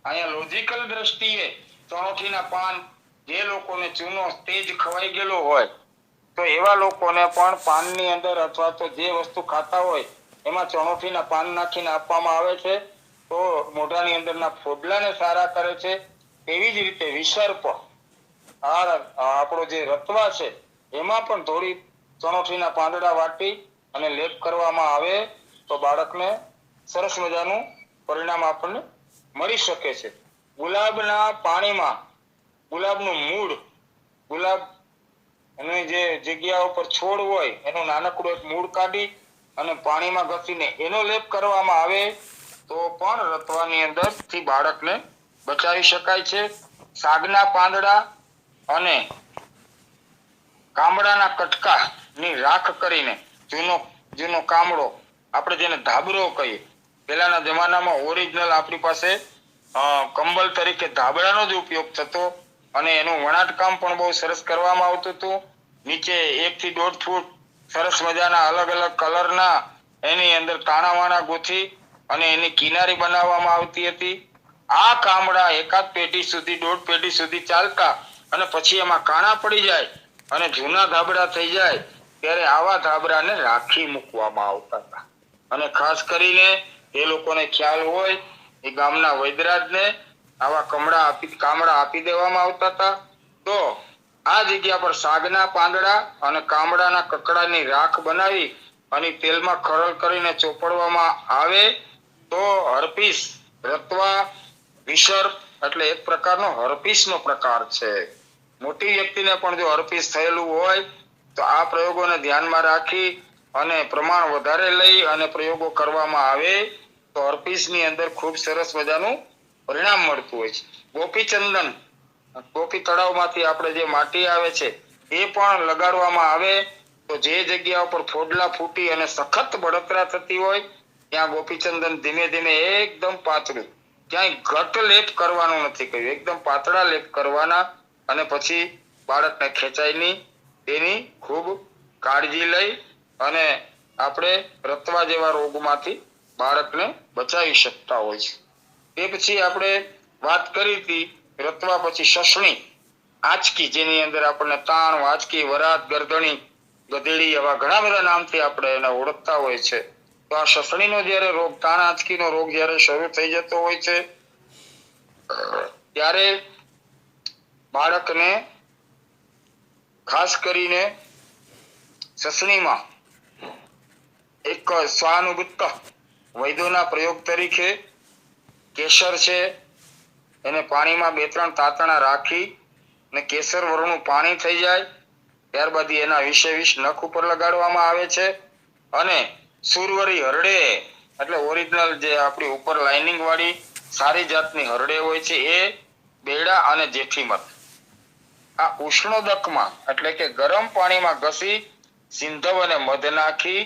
અહીંયા લોજિકલ દ્રષ્ટિએ ચણોઠીના પાન જે લોકોને ચૂનો તેજ ખવાઈ ગયેલો હોય તો એવા લોકોને પણ પાનની અંદર અથવા તો જે વસ્તુ ખાતા હોય એમાં ચણોઠીના પાન નાખીને આપવામાં આવે છે તો મોઢાની અંદરના ફોડલાને સારા કરે છે. એવી જ રીતે વિસર્પ આપણો જે રતવા છે એમાં પણ થોડી ચણોઠીના પાંદડા વાટી અને લેપ કરવામાં આવે તો બાળકને સરસ મજાનું પરિણામ આપણને મળી શકે છે. ગુલાબના પાણીમાં ગુલાબનું મૂળ, ગુલાબ અને જે જગ્યા ઉપર છોડ હોય એનું નાનકડું એક મૂળ કાઢી અને પાણીમાં ઘસીને એનો લેપ કરવામાં આવે તો પણ રતવાની અંદર થી બાળકને બચાવી શકાય છે. સાગના પાંદડા અને કામડાના કટકાની રાખ કરીને જૂનો કામડો, આપણે જેને ધાબરો કહીએ, પહેલાના જમાનામાં ઓરિજિનલ આપણી પાસે કંબળ તરીકે ધાબળાનો જ ઉપયોગ થતો અને એનું વણાટકામ પણ બહુ સરસ કરવામાં આવતું હતું. નીચે 1 થી 1.5 ફૂટ સરસ મજાના અલગ અલગ કલરના એની અંદર તાણાવાણા ગોથી અને એની કિનારી બનાવવામાં આવતી હતી. આ કામડા એકાદ પેઢી સુધી 1.5 પેઢી સુધી ચાલતા અને પછી એમાં કાણા પડી જાય અને જૂના ધાબળા થઈ જાય ત્યારે આવા ધાબળાને રાખી મૂકવામાં આવતા હતા. અને ખાસ કરીને એ લોકોને ખ્યાલ હોય એ ગામના વૈદરાજને આવા કામડા આપી દેવામાં આવતા હતા. તો આ જગ્યા પર સાગના પાંદડા અને કામડાના કકડાની રાખ બનાવી અને તેલમાં ખરલ કરીને ચોપડવામાં આવે તો હર્પીસ, રતવા, વિસર્પ એટલે એક પ્રકારનો હર્પીસનો પ્રકાર છે. મોટી વ્યક્તિને પણ જો હર્પીસ થયેલું હોય તો આ પ્રયોગોને ધ્યાનમાં રાખી અને પ્રમાણ વધારે લઈ અને પ્રયોગો કરવામાં આવે તો હર્પીસની અંદર ખૂબ સરસ મજાનું પરિણામ મળતું હોય છે. ગોપીચંદન, ગોપી તળાવમાંથી આપણે જે માટી આવે છે એ પણ લગાડવામાં આવે તો જે જગ્યા ઉપર ફોડલા ફૂટી અને સખત બળતરા થતી હોય ત્યાં ગોપીચંદન ધીમે ધીમે એકદમ પાતળું, ક્યાંય ઘટ લેપ કરવાનું નથી કહ્યું, એકદમ પાતળા લેપ કરવાના અને પછી બાળકને ખેંચાય નહીં તેની ખૂબ કાળજી લઈ અને આપણે રતવા જેવા રોગમાંથી બાળકને બચાવી શકતા હોય છે. તે પછી આપણે વાત કરી હતી રતવા પછી શસણી, આંચકી, જેની અંદર આપણને તાણ, વાંચકી, વરાત, ગરદણી, ગધેડી એવા ઘણા બધા નામથી આપણે એને ઓળખતા હોય છે. તો આ શસણીનો જ્યારે રોગ, તાણ આંચકીનો રોગ જ્યારે શરૂ થઈ જતો હોય છે ત્યારે બાળકને ખાસ કરીને શસણીમાં એક સ્વાનુભૂત વૈદ્યોના પ્રયોગ તરીકે કેસર છે એને પાણીમાં 2-3 તાતણા રાખી અને કેસર વરણું પાણી થઈ જાય ત્યારબાદ એના 20 નખ ઉપર લગાડવામાં આવે છે અને સુરવરી હરડે એટલે ઓરિજિનલ જે આપણી ઉપર લાઇનિંગ વાળી સારી જાતની હરડે હોય છે એ, બેડા અને જેઠીમધ આ ઉષ્ણોદકમાં એટલે કે ગરમ પાણીમાં ઘસી સિંધવ અને મધ નાખી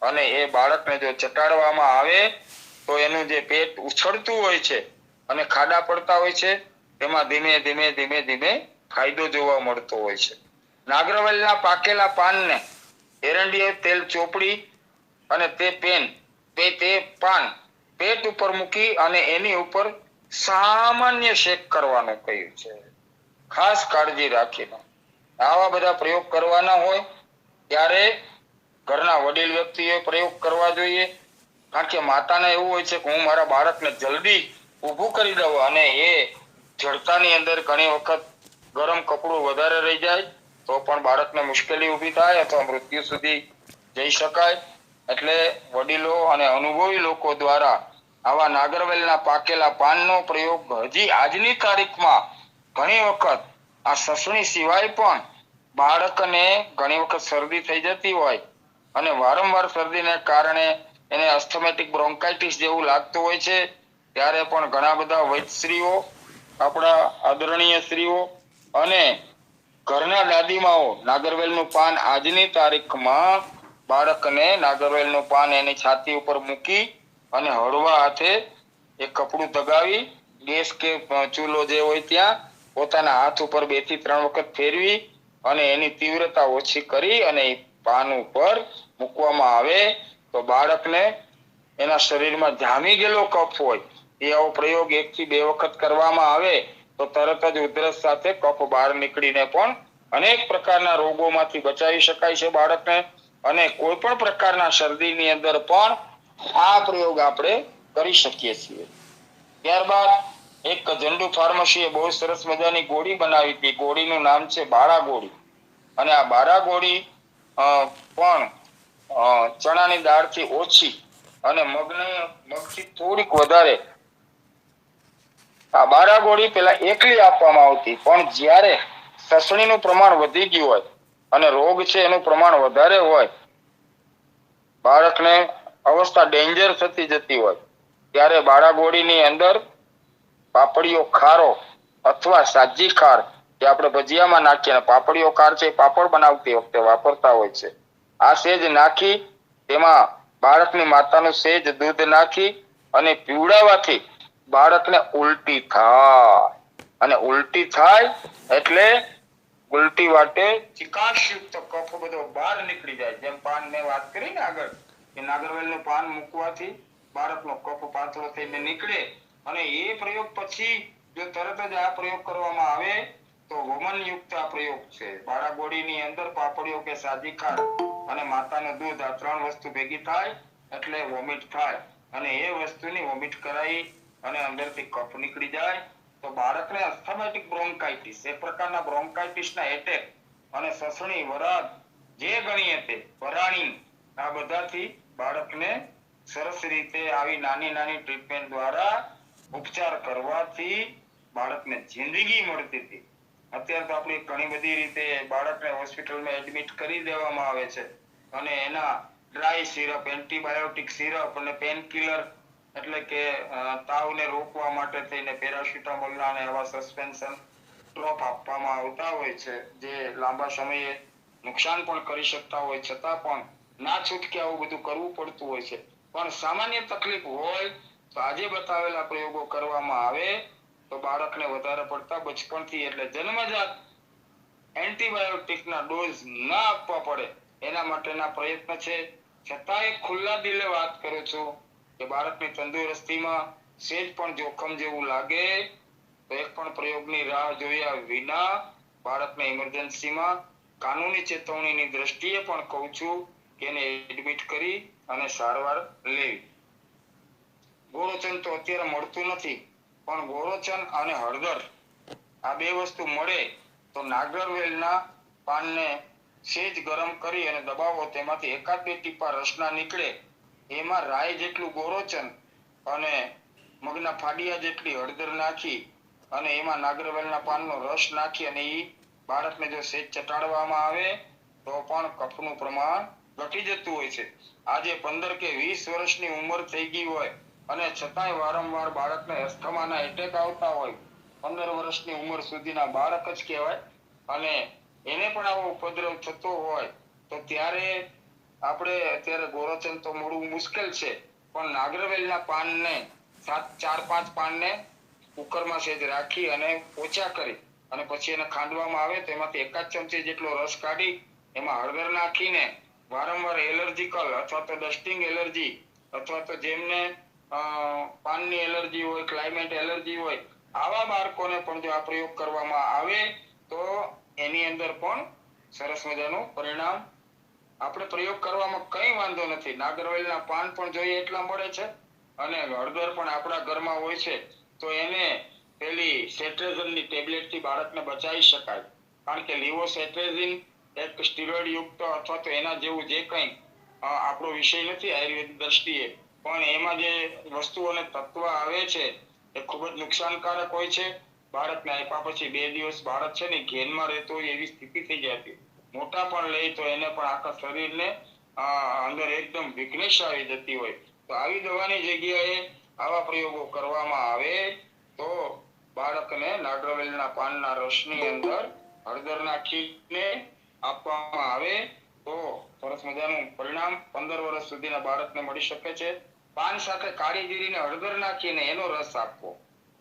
અને એ બાળકને જો ચટાડવામાં આવે તો એનું જે પેટ ઉછળતું હોય છે અને ખાડા પડતા હોય છે એમાં ધીમે ધીમે ધીમે ધીમે ફાયદો જોવા મળતો હોય છે. નાગરવેલના પાકેલા પાનને એરંડિયા તેલ ચોપડી અને તે પાન પેટ ઉપર મૂકી અને એની ઉપર સામાન્ય શેક કરવાનું કહ્યું છે. ખાસ કાળજી રાખીને આવા બધા પ્રયોગ કરવાના હોય ત્યારે ઘરના વડીલ વ્યક્તિએ પ્રયોગ કરવા જોઈએ. કારણ કે માતાને એવું હોય છે કે હું મારા બાળકને જલ્દી ઊભું કરી દઉં અને એ જડતાની અંદર ઘણી વખત ગરમ કપડું વધારે રહી જાય તો પણ બાળકને મુશ્કેલી ઊભી થાય અથવા મૃત્યુ સુધી જઈ શકાય. એટલે વડીલો અને અનુભવી લોકો દ્વારા આવા નાગરવેલના પાકેલા પાનનો પ્રયોગ હજી આજની તારીખમાં ઘણી વખત આ શસણી સિવાય પણ બાળકને ઘણી વખત શરદી થઈ જતી હોય અને વારંવાર શરદીને કારણે એને અસ્થમેટિક બ્રોન્કાઇટિસ જેવું લાગતું હોય છે ત્યારે પણ ઘણા બધા વૈદ્યશ્રીઓ, આપણા આદરણીય શ્રીઓ અને ઘરના દાદીમાઓ નાગરવેલનું પાન આજની તારીખમાં બાળકને નાગરવેલનું પાન એની છાતી ઉપર મૂકી અને હળવા હાથે એક કપડું દગાવી ગેસ કે ચૂલો જે હોય ત્યાં પોતાના હાથ ઉપર 2 થી 3 વખત ફેરવી અને એની તીવ્રતા ઓછી કરી અને પાન ઉપર મૂકવામાં આવે તો બાળકને એના શરીરમાં જામી ગયેલો કફ હોય એ આવો પ્રયોગ 1 થી 2 વખત કરવામાં આવે તો તરત જ ઉધરસ સાથે કફ બહાર નીકળીને પણ અનેક પ્રકારના રોગોમાંથી બચાવી શકાય છે બાળકને. અને કોઈ પણ પ્રકારના શરદીની અંદર પણ આ પ્રયોગ આપણે કરી શકીએ છીએ. ત્યારબાદ એક ઝંડુ ફાર્મસીએ બહુ સરસ મજાની ગોળી બનાવી હતી. ગોળીનું નામ છે બારા ગોળી અને આ બારા ગોળી પણ ચણાની દાળથી ઓછી અને મગથી થોડીક વધારે આ બારાગોળી પેલા એકલી આપવામાં આવતી, પણ જ્યારે સસણીનું પ્રમાણ વધી ગયું હોય અને રોગ છે એનું પ્રમાણ વધારે હોય, બાળકને અવસ્થા ડેન્જર થતી જતી હોય, ત્યારે બારાગોળીની અંદર પાપડીયો ખારો અથવા સાજી ખાર જે આપણે ભજીયામાં નાખીએ, પાપડીયો ખાર છે પાપડ બનાવતી વખતે વાપરતા હોય છે. આ સેજ નાખી તેમાં બાળકની માતાનું સેજ દૂધ નાખી અને પીવડાવવાથી બાળકને ઉલટી થાય, અને ઉલટી થાય એટલે ઉલટી વાટે ચિકાશયુક્ત કફ બધો બહાર નીકળી જાય. જેમ પાન મેં વાત કરી ને આગળ કે નાગરવેલનું પાન મૂકવાથી બાળકનો કફ પાતળો થઈને નીકળે, અને એ પ્રયોગ પછી જો તરત જ આ પ્રયોગ કરવામાં આવે તો વમનયુક્ત આ પ્રયોગ છે. બાળાગોળીની અંદર પાપડીઓ કે સાજી ખાંડ અને માતાનું દૂધ આ ત્રણ વસ્તુ ભેગી થાય એટલે વોમિટ થાય, અને એ વસ્તુની વોમિટ કરાવી અને અંદરથી કફ નીકળી જાય તો બાળકને અસ્થમેટિક બ્રોન્કાઇટિસ, એક પ્રકારના બ્રોન્કાઇટિસના એટેક અને સસણી વરાળ જે ગણીએ તે વરાણી, આ બધાથી બાળકને સરસ રીતે આવી નાની નાની ટ્રીટમેન્ટ દ્વારા ઉપચાર કરવાથી બાળકને જિંદગી મળતી હતી. અત્યારે તો આપણે ઘણી બધી રીતે બાળકને હોસ્પિટલમાં એડમિટ કરી દેવામાં આવે છે, અને એના ડ્રાય સિરપ, એન્ટીબાયોટિક સિરપ અને પેન કિલર એટલે કે તાવને રોકવા માટે થઈને પેરાસિટામોલના અને એવા સસ્પેન્શન ડ્રોપ આપવામાં આવતા હોય છે, જે લાંબા સમયે નુકસાન પણ કરી શકતા હોય, છતાં પણ ના છૂટકે આવું બધું કરવું પડતું હોય છે. પણ સામાન્ય તકલીફ હોય તો આજે બતાવેલા પ્રયોગો કરવામાં આવે તો બાળકને વધારે પડતા બચપણથી એટલે જન્મજાત એન્ટીબાયોટિકના ડોઝ ના આપવા પડે એના માટેના પ્રયત્ન છે. છતાંય ખુલ્લા દિલે વાત કરું છું કે બાળકની તંદુરસ્તીમાં સેજ પણ જોખમ જેવું લાગે તો એક પણ પ્રયોગની રાહ જોયા વિના બાળકને ઇમરજન્સીમાં કાનૂની ચેતવણીની દ્રષ્ટિએ પણ કહું છું કે એને એડમિટ કરી અને સારવાર લેવી. ગોરોચન તો અત્યારે મળતું નથી, પણ ગોરોચન અને હળદર આ બે વસ્તુ મળે તો નાગરવેલના પાનને સેજ ગરમ કરી અને દબાવો, તેમાંથી એકાદ બે ટીપા રસના નીકળે, એમાં રાઈ જેટલું ગોરોચન અને મગના ફાડિયા જેટલી હળદર નાખી અને એમાં નાગરવેલના પાનનો રસ નાખી અને એ બાળકને જો સેજ ચટાડવામાં આવે તો પણ કફનું પ્રમાણ ઘટી જતું હોય છે. આજે 15 કે 20 વર્ષની ઉંમર થઈ ગઈ હોય અને છતાંય વારંવાર બાળકને અસ્થમાના એટેક આવતા હોય, 15 વર્ષની ઉંમર સુધીના બાળક જ કહેવાય, અને એને પણ આવો ઉપદ્રવ થતો હોય તો ત્યારે આપણે અત્યારે ગોરોચન તો મળવું મુશ્કેલ છે, પણ નાગરવેલના પાનને 4-5 પાનને કુકરમાં સેજ રાખી અને પોચા કરી અને પછી એને ખાંડવામાં આવે તો એમાંથી એકાદ ચમચી જેટલો રસ કાઢી એમાં હળદર નાખીને વારંવાર એલર્જીકલ અથવા તો ડસ્ટિંગ એલર્જી અથવા તો જેમને પાનની એલર્જી હોય, ક્લાઇમેટ એલર્જી હોય, આવા બાળકોને પણ જો આ પ્રયોગ કરવામાં આવે તો એની અંદર પણ સરસ મજાનું પરિણામ. આપણે પ્રયોગ કરવામાં કઈ વાંધો નથી, નાગરવેલના પાન પણ જોઈએ એટલા મળે છે અને હળદર પણ આપણા ઘરમાં હોય છે, તો એને પેલી સેટ્રેઝનની ટેબ્લેટથી બાળકને બચાવી શકાય. કારણ કે લિવોસેટ્રેઝિન એક સ્ટીરોઇડ યુક્ત અથવા તો એના જેવું જે કંઈ આપણો વિષય નથી આયુર્વેદ દ્રષ્ટિએ, પણ એમાં જે વસ્તુઓ અને તત્વ આવે છે એ ખૂબ જ નુકસાનકારક હોય છે. બાળકને આપ્યા પછી 2 દિવસ બાળક છે ને ઘેનમાં રહેતો હોય એવી સ્થિતિ થઈ જતી, મોટા પણ લે તો એને પણ આખા શરીરને અંદર એકદમ વીકનેસ આવી જતી હોય. તો આવી દવાની જગ્યાએ આવા પ્રયોગો કરવામાં આવે તો બાળકને નાગરવેલના પાનના રસની અંદર હળદર નાખીને આપવામાં આવે તો સરસ મજાનું પરિણામ 15 વર્ષ સુધીના બાળકને મળી શકે છે. પાન સાથે કાળી જીરીને હળદર નાખીને એનો રસ આપવો.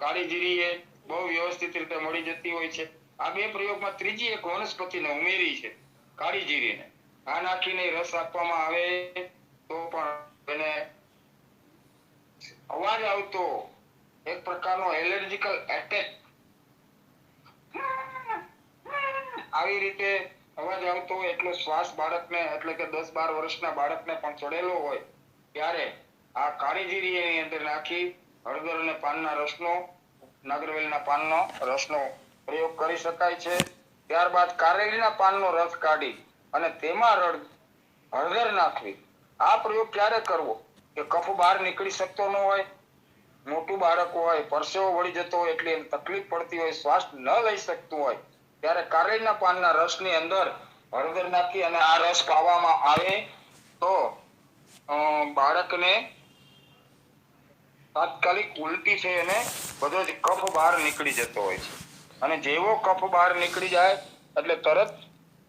કાળી જીરી એ બહુ વ્યવસ્થિત રીતે મળી જતી હોય છે. આ બે પ્રયોગમાં ત્રીજી એક વનસ્પતિને ઉમેરી છે, કાળી જીરીને. આ નાખીને રસ આપવામાં આવે તો પણ એને અવાજ આવતો એક પ્રકારનો એલર્જીકલ એટેક આવી રીતે અવાજ આવતો હોય એટલો શ્વાસ બાળકને એટલે કે 10-12 વર્ષના બાળકને પણ ચડેલો હોય ત્યારે આ કાળી જીરી એની અંદર નાખી હળદર અને પાનના રસનો, નાગરવેલના પાનનો રસનો પ્રયોગ કરી શકાય છે. ત્યારબાદ કારેલીના પાનનો રસ કાઢી અને તેમાં હળદર નાખવી. આ પ્રયોગ ક્યારે કરવો? કે કફ બહાર નીકળી શકતો ન હોય, મોટું બાળક હોય, પરસેવો વળી જતો હોય એટલે એને તકલીફ પડતી હોય, શ્વાસ ન લઈ શકતું હોય, ત્યારે કારેલના પાનના રસની અંદર હળદર નાખી અને આ રસ પાવામાં આવે તો બાળકને તાત્કાલિક ઉલટી થઈ અને બધો જ કફ બહાર નીકળી જતો હોય છે. અને જેવો કફ બહાર નીકળી જાય એટલે તરત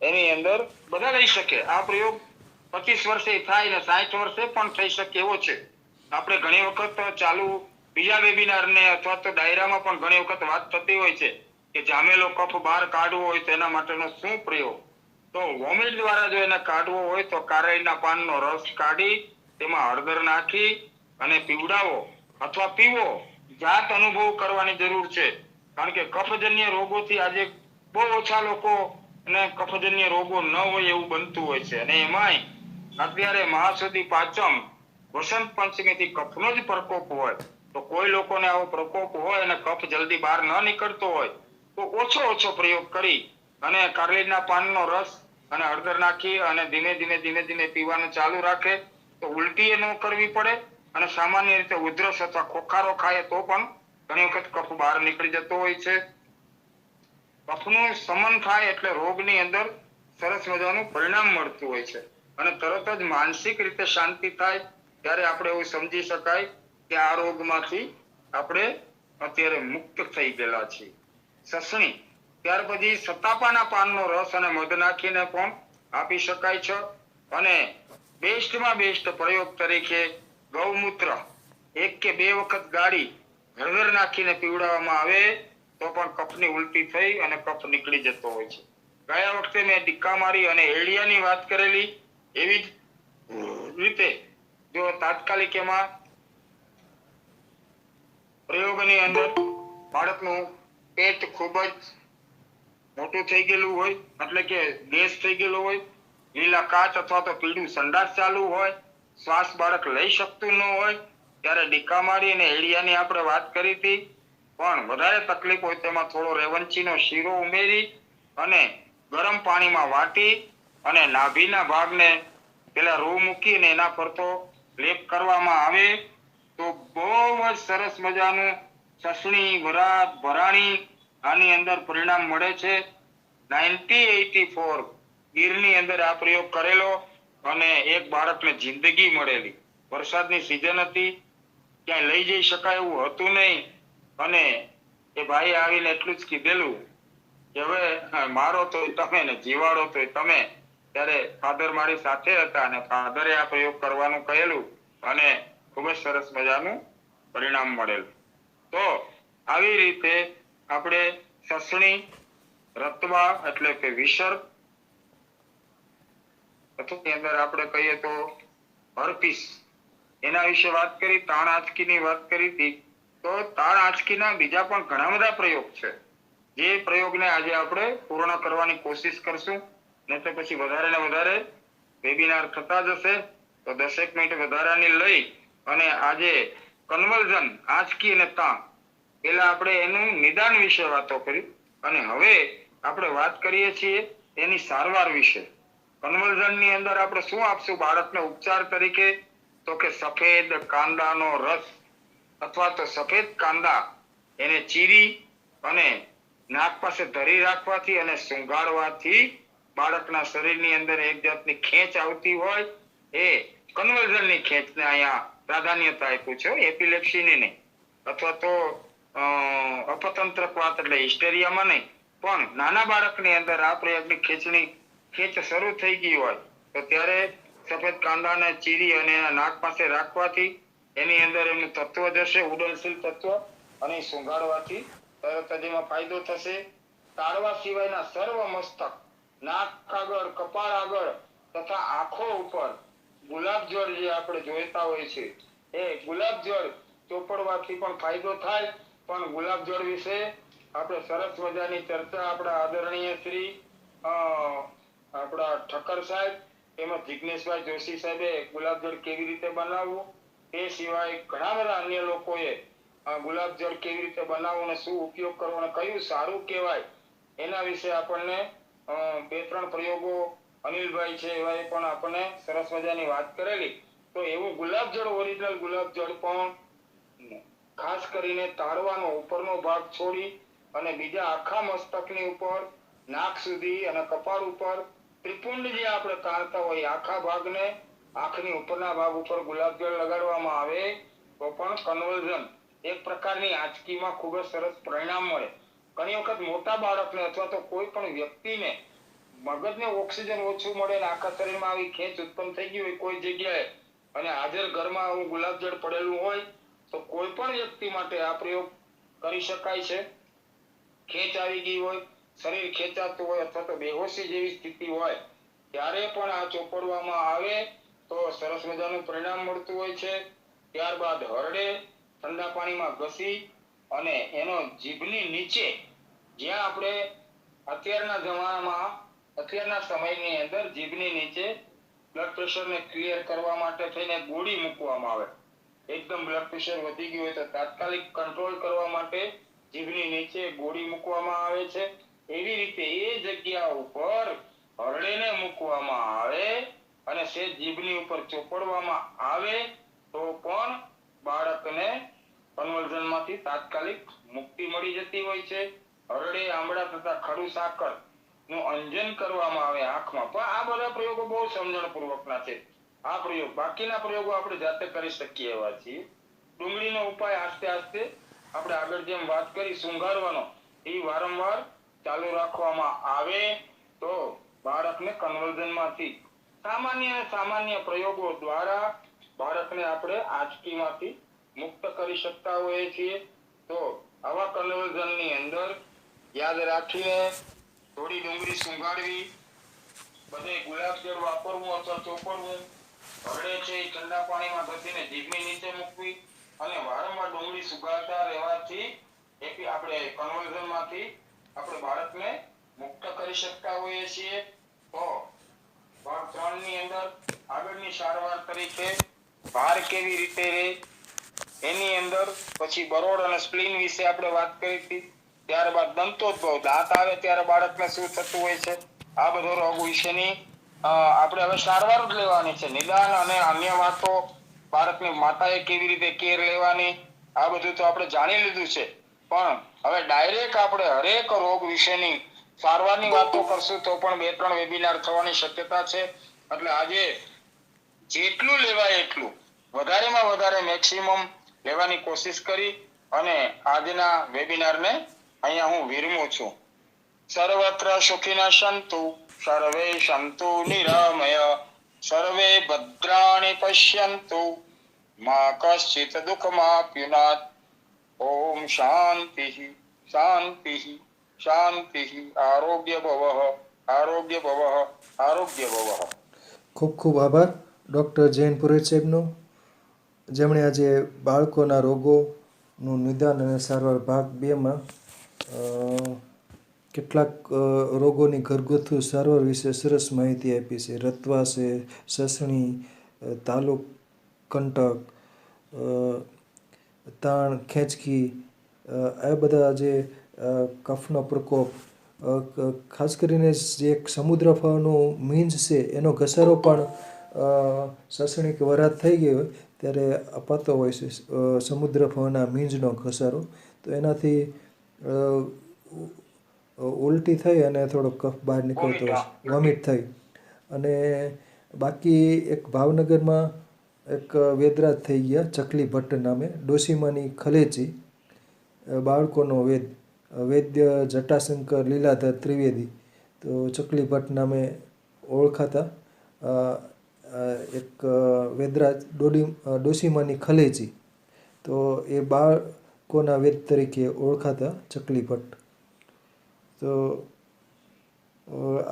એની અંદર બધા લઈ શકે. આ પ્રયોગ 25 વર્ષે થાય ને 60 વર્ષે પણ થઈ શકે એવો છે. આપણે ઘણી વખત ચાલુ બીજા વેબિનાર ને અથવા તો ડાયરામાં પણ ઘણી વખત વાત થતી હોય છે કે જામેલો કફ બહાર કાઢવો હોય તેના માટેનો શું પ્રયોગ. તો વોમિટ દ્વારા જો એને કાઢવો હોય તો કારેલના પાનનો રસ કાઢી તેમાં હળદર નાખી અને પીવડાવો અથવા પીવો. જાત અનુભવ કરવાની જરૂર છે, કારણ કે કફજન્ય રોગોથી આજે બહુ ઓછા લોકો ને કફજન્ય રોગો ન હોય એવું બનતું હોય છે. અને એમાંય અત્યારે મહાસુદી પાંચમ વસંત પંચમી થી કફનો જ પ્રકોપ હોય તો કોઈ લોકોને આવો પ્રકોપ હોય અને કફ જલ્દી બહાર ન નીકળતો હોય તો ઓછો પ્રયોગ કરી અને કારેલના પાનનો રસ અને હળદર નાખી અને ધીમે પીવાનું ચાલુ રાખે તો ઉલટી એ ન કરવી પડે અને સામાન્ય રીતે ઉધરસ અથવા ખોખારો ખાય તો પણ ઘણી વખત કફ બહાર નીકળી જતો હોય છે. કફનું શમન થાય એટલે રોગની અંદર સરસ મજાનું પરિણામ મળતું હોય છે અને તરત જ માનસિક રીતે શાંતિ થાય ત્યારે આપણે એવું સમજી શકાય કે આ રોગમાંથી આપણે અત્યારે મુક્ત થઈ ગયેલા છીએ. સસણી, ત્યાર પછી સતાપાના પાનનો રસ અને મધ નાખીને પણ આપી શકાય છે. અને બેસ્ટમાં બેસ્ટ પ્રયોગ તરીકે ગૌમૂત્ર 1 કે 2 વખત ગાળી હળદર નાખીને પીવડાવવામાં આવે તો પણ કફની ઉલટી થઈ અને કફ નીકળી જતો હોય છે. ગયા વખતે મેં ડિક્કા મારી અને એડિયાની વાત કરેલી એવી જ રીતે જો તાત્કાલિક એમાં પ્રયોગની અંદર બાળકનું પેટ ખૂબ જ મોટું થઈ ગયેલું હોય એટલે કે ગેસ થઈ ગયેલો હોય, લીલા કાચ અથવા તો પીળું સંડાસ ચાલુ હોય, શ્વાસ બાળક લઈ શકતું ન હોય ત્યારે ડીકા મારી અને એડિયાની આપણે વાત કરી હતી. પણ વધારે તકલીફ હોય તેમાં થોડો રેવંચીનો શીરો ઉમેરી અને ગરમ પાણીમાં વાટી અને નાભીના ભાગને પેલા રૂ મૂકીને એના પર તો લેપ કરવામાં આવે તો બહુ જ સરસ મજાનું સસણી, વરાત, ભરાણી આની અંદર પરિણામ મળે છે. 1984 ગીરની અંદર આ પ્રયોગ કરેલો અને એક બાળકને જિંદગી મળેલી. વરસાદની સિઝન હતી, ક્યાંય લઈ જઈ શકાય એવું હતું નહીં અને એ ભાઈ આવીને એટલું જ કીધેલું કે હવે મારો તો તમે ને જીવાડો તો તમે. ત્યારે ફાધર મારી સાથે હતા અને ફાધરે આ પ્રયોગ કરવાનું કહેલું અને ખૂબ જ સરસ મજાનું પરિણામ મળેલું. તો આવી રીતે આપણે સસણી, રતવા એટલે કે વિસર્ગ અથવા અંદર આપણે કહીએ તો હર્પીસ એના વિશે વાત કરી, તાણ આંચકીની વાત કરી હતી. તો તાણ આંચકીના બીજા પણ ઘણા બધા પ્રયોગ છે જે પ્રયોગને આજે આપણે પૂર્ણ કરવાની કોશિશ કરશું. નહીં તો પછી વધારે ને વધારે વેબિનાર થતા જશે તો 10 મિનિટ વધારાની લઈ અને આજે કન્વર્ઝન આંચકી અને તાણ પેલા આપણે એનું નિદાન વિશે વાતો કરી અને હવે આપણે વાત કરીએ છીએ એની સારવાર વિશે. કન્વર્ઝનની અંદર આપણે શું આપશું બાળકને ઉપચાર તરીકે? તો કે સફેદ કાંદાનો રસ અથવા તો સફેદ કાંદા એને ચીરી અને નાક પાસે ધરી રાખવાથી અને સુંઘાડવાથી બાળકના શરીરની અંદર એક જાતની ખેંચ આવતી હોય એ કન્વર્ઝનની ખેંચને અહીંયા પ્રાધાન્યતા આપ્યું છે, એપિલેપ્સીની નહીં અથવા તો અપતંત્રકવાત એટલે હિસ્ટેરિયામાં નહીં પણ નાના બાળકની અંદર આ પ્રયોગની ખેંચ શરૂ થઈ ગઈ હોય તો ત્યારે સફેદ કાંદાને ચીરી અને એના નાક પાસે રાખવાથી એની અંદર એનું તત્વ જશે, ઉડનશીલ તત્વ, અને સુંઘાડવાથી તરત જ એમાં ફાયદો થશે. તાળવા સિવાયના સર્વ મસ્તક, નાક આગળ, કપાળ આગળ તથા આંખો ઉપર ગુલાબ જળ જે આપણે જોઈતા હોય છે એ ગુલાબ જળ ચોપડવાથી પણ ફાયદો થાય. પણ ગુલાબ જળ વિશે આપણે સરસ મજાની ચર્ચા આપણા આદરણીય શ્રી આપણા ઠક્કર સાહેબ એમાં જિજ્ઞેશભાઈ જોશી સાહેબે ગુલાબ જળ કેવી રીતે બનાવવું, એ સિવાય ઘણા બધા અન્ય લોકોએ ગુલાબ જળ કેવી રીતે બનાવવું અને શું ઉપયોગ કરવો અને કયું સારું કહેવાય એના વિશે આપણને 2-3 પ્રયોગો અનિલભાઈ છે એવાએ પણ આપણને સરસ મજાની વાત કરેલી. તો એવું ગુલાબજળ ઓરિજિનલ ગુલાબજળ પણ ખાસ કરીને તાળવાનો ઉપરનો ભાગ છોડી અને બીજા આખા મસ્તકની ઉપર નાક સુધી અને કપાળ ઉપર ત્રિપુંડ જે આપણે તાળતા હોય આખા ભાગને આંખની ઉપરના ભાગ ઉપર ગુલાબજળ લગાડવામાં આવે તો પણ કન્વર્ઝન એક પ્રકારની આંચકીમાં ખૂબ જ સરસ પરિણામ મળે. ઘણી વખત મોટા બાળકને અથવા તો કોઈ પણ વ્યક્તિને મગજને ઓક્સિજન ઓછું મળે અને આખા શરીરમાં આવી ખેંચ ઉત્પન્ન થઈ ગઈ હોય કોઈ જગ્યાએ અને હાજર ઘરમાં આવું ગુલાબજળ પડેલું હોય તો કોઈ પણ વ્યક્તિ માટે આ પ્રયોગ કરી શકાય છે. ખેંચ આવી ગઈ હોય, શરીર ખેંચાતું હોય અથવા તો બેહોશી જેવી સ્થિતિ હોય ત્યારે પણ આ ચોપડવામાં આવે તો સરસ મજાનું પરિણામ મળતું હોય છે. ત્યારબાદ હરડે ઠંડા પાણીમાં ઘસી અને એનો જીભની નીચે જ્યાં આપણે અત્યારના સમયની અંદર જીભની નીચે બ્લડ પ્રેશરને ક્લિયર કરવા માટે થઈને ગોળી મૂકવામાં આવે. એકદમ બ્લડ પ્રેશર વધી ગયું હોય તો તાત્કાલિક કંટ્રોલ કરવા માટે જીભની નીચે ગોળી મૂકવામાં આવે છે. એવી રીતે એ જગ્યા ઉપર હરડેને મૂકવામાં આવે અને તે જીભની ઉપર ચોપડવામાં આવે તો પણ બાળકને કન્વર્ઝનમાંથી તાત્કાલિક મુક્તિ મળી જતી હોય છે. હરડે, આંબળા તથા ખડું સાકર નું અંજન કરવામાં આવે આંખમાં. પણ આ બધા પ્રયોગો બહુ સમજણપૂર્વકના છે. આ પ્રયોગ બાકીના પ્રયોગો આપણે જાતે કરી શકીએ એવા છીએ. ડુંગળીનો ઉપાય આસ્તે આસ્તે આપણે આગળ જેમ વાત કરી સુંઘાડવાનો એ વારંવાર ચાલુ રાખવામાં આવે તો બાળકને કન્વર્ઝનમાંથી સામાન્ય પ્રયોગો દ્વારા બાળકને આપણે આંચકીમાંથી મુક્ત કરી શકતા હોઈએ છીએ. તો આવા કન્વર્ઝનની અંદર યાદ રાખીને થોડી ડુંગળી સુંઘાડવી, બધે ગુલાબજળ વાપરવું અથવા ચોપડવું, હરડે છે એ ઠંડા પાણીમાં ઘસીને જીભની નીચે મૂકવી અને વારંવાર ડુંગળી સુંઘાડતા રહેવાથી આપણે કન્વર્ઝનમાંથી આપણે બાળકને મુક્ત કરી શકતા હોઈએ છીએ. તો ભાગ 3 ની અંદર આગળની સારવાર તરીકે ભાર કેવી રીતે રહે એની અંદર પછી બરોડ અને સ્પ્લીન વિશે આપણે વાત કરી હતી. ત્યારબાદ દંતોદ્ભવ, દાંત આવે ત્યારે બાળકને શું થતું હોય છે, આ બધો રોગ વિશેની આપણે હવે સારવાર જ લેવાની છે. નિદાન અને અન્ય વાતો બાળકની માતાએ કેવી રીતે કેર લેવાની આ બધું તો આપણે જાણી લીધું છે. પણ હવે ડાયરેક્ટ આપણે હરેક રોગ વિશેની સારવારની વાતો કરશું તો પણ 2-3 વેબિનાર થવાની શક્યતા છે. એટલે આજે જેટલું લેવાય એટલું વધારેમાં વધારે મેક્સિમમ લેવાની કોશિશ કરી અને આજના વેબિનારને અહીંયા હું વિરમું છું. સર્વત્ર સુખિનઃ સંતુ સર્વે સંતુ નિરામય સર્વે ભદ્રાણિ પશ્યન્તુ મા કશ્ચિત દુઃખમાપ્યુનાથ. ઓમ શાંતિ શાંતિ શાંતિ. આરોગ્ય ભવઃ આરોગ્ય ભવઃ આરોગ્ય ભવઃ. ખૂબ ખૂબ આભાર ડૉક્ટર જૈન પુરોહિત સાહેબનો, જેમણે આજે બાળકોના રોગોનું નિદાન અને સારવાર ભાગ 2માં કેટલાક રોગોની ઘરગથ્થુ સારવાર વિશે સરસ માહિતી આપી છે. રતવા છે, સસણી, તાલુક કંટક, તાણ, ખેંચકી, આ બધા જે કફનો પ્રકોપ, ખાસ કરીને જે સમુદ્ર ફળનું મીંજ છે એનો ઘસારો પણ સસણી કે વરાત થઈ ગઈ હોય ત્યારે અપાતો હોય છે. સમુદ્ર ફળના મીંજનો ઘસારો તો એનાથી ઉલટી થઈ અને થોડો કફ બહાર નીકળતો હોય છે, વોમિટ થઈ. અને બાકી એક ભાવનગરમાં એક વેદરાજ થઈ ગયા ચકલી ભટ્ટ નામે, ડોશીમાની ખલેચી, બાળકોનો વૈદ્ય જટાશંકર લીલાધર ત્રિવેદી, તો ચકલી ભટ્ટ નામે ઓળખાતા એક વેદરાજ ડોશીમાની ખલેચી, તો એ બાળકોના વેદ તરીકે ઓળખાતા ચકલી ભટ્ટ. તો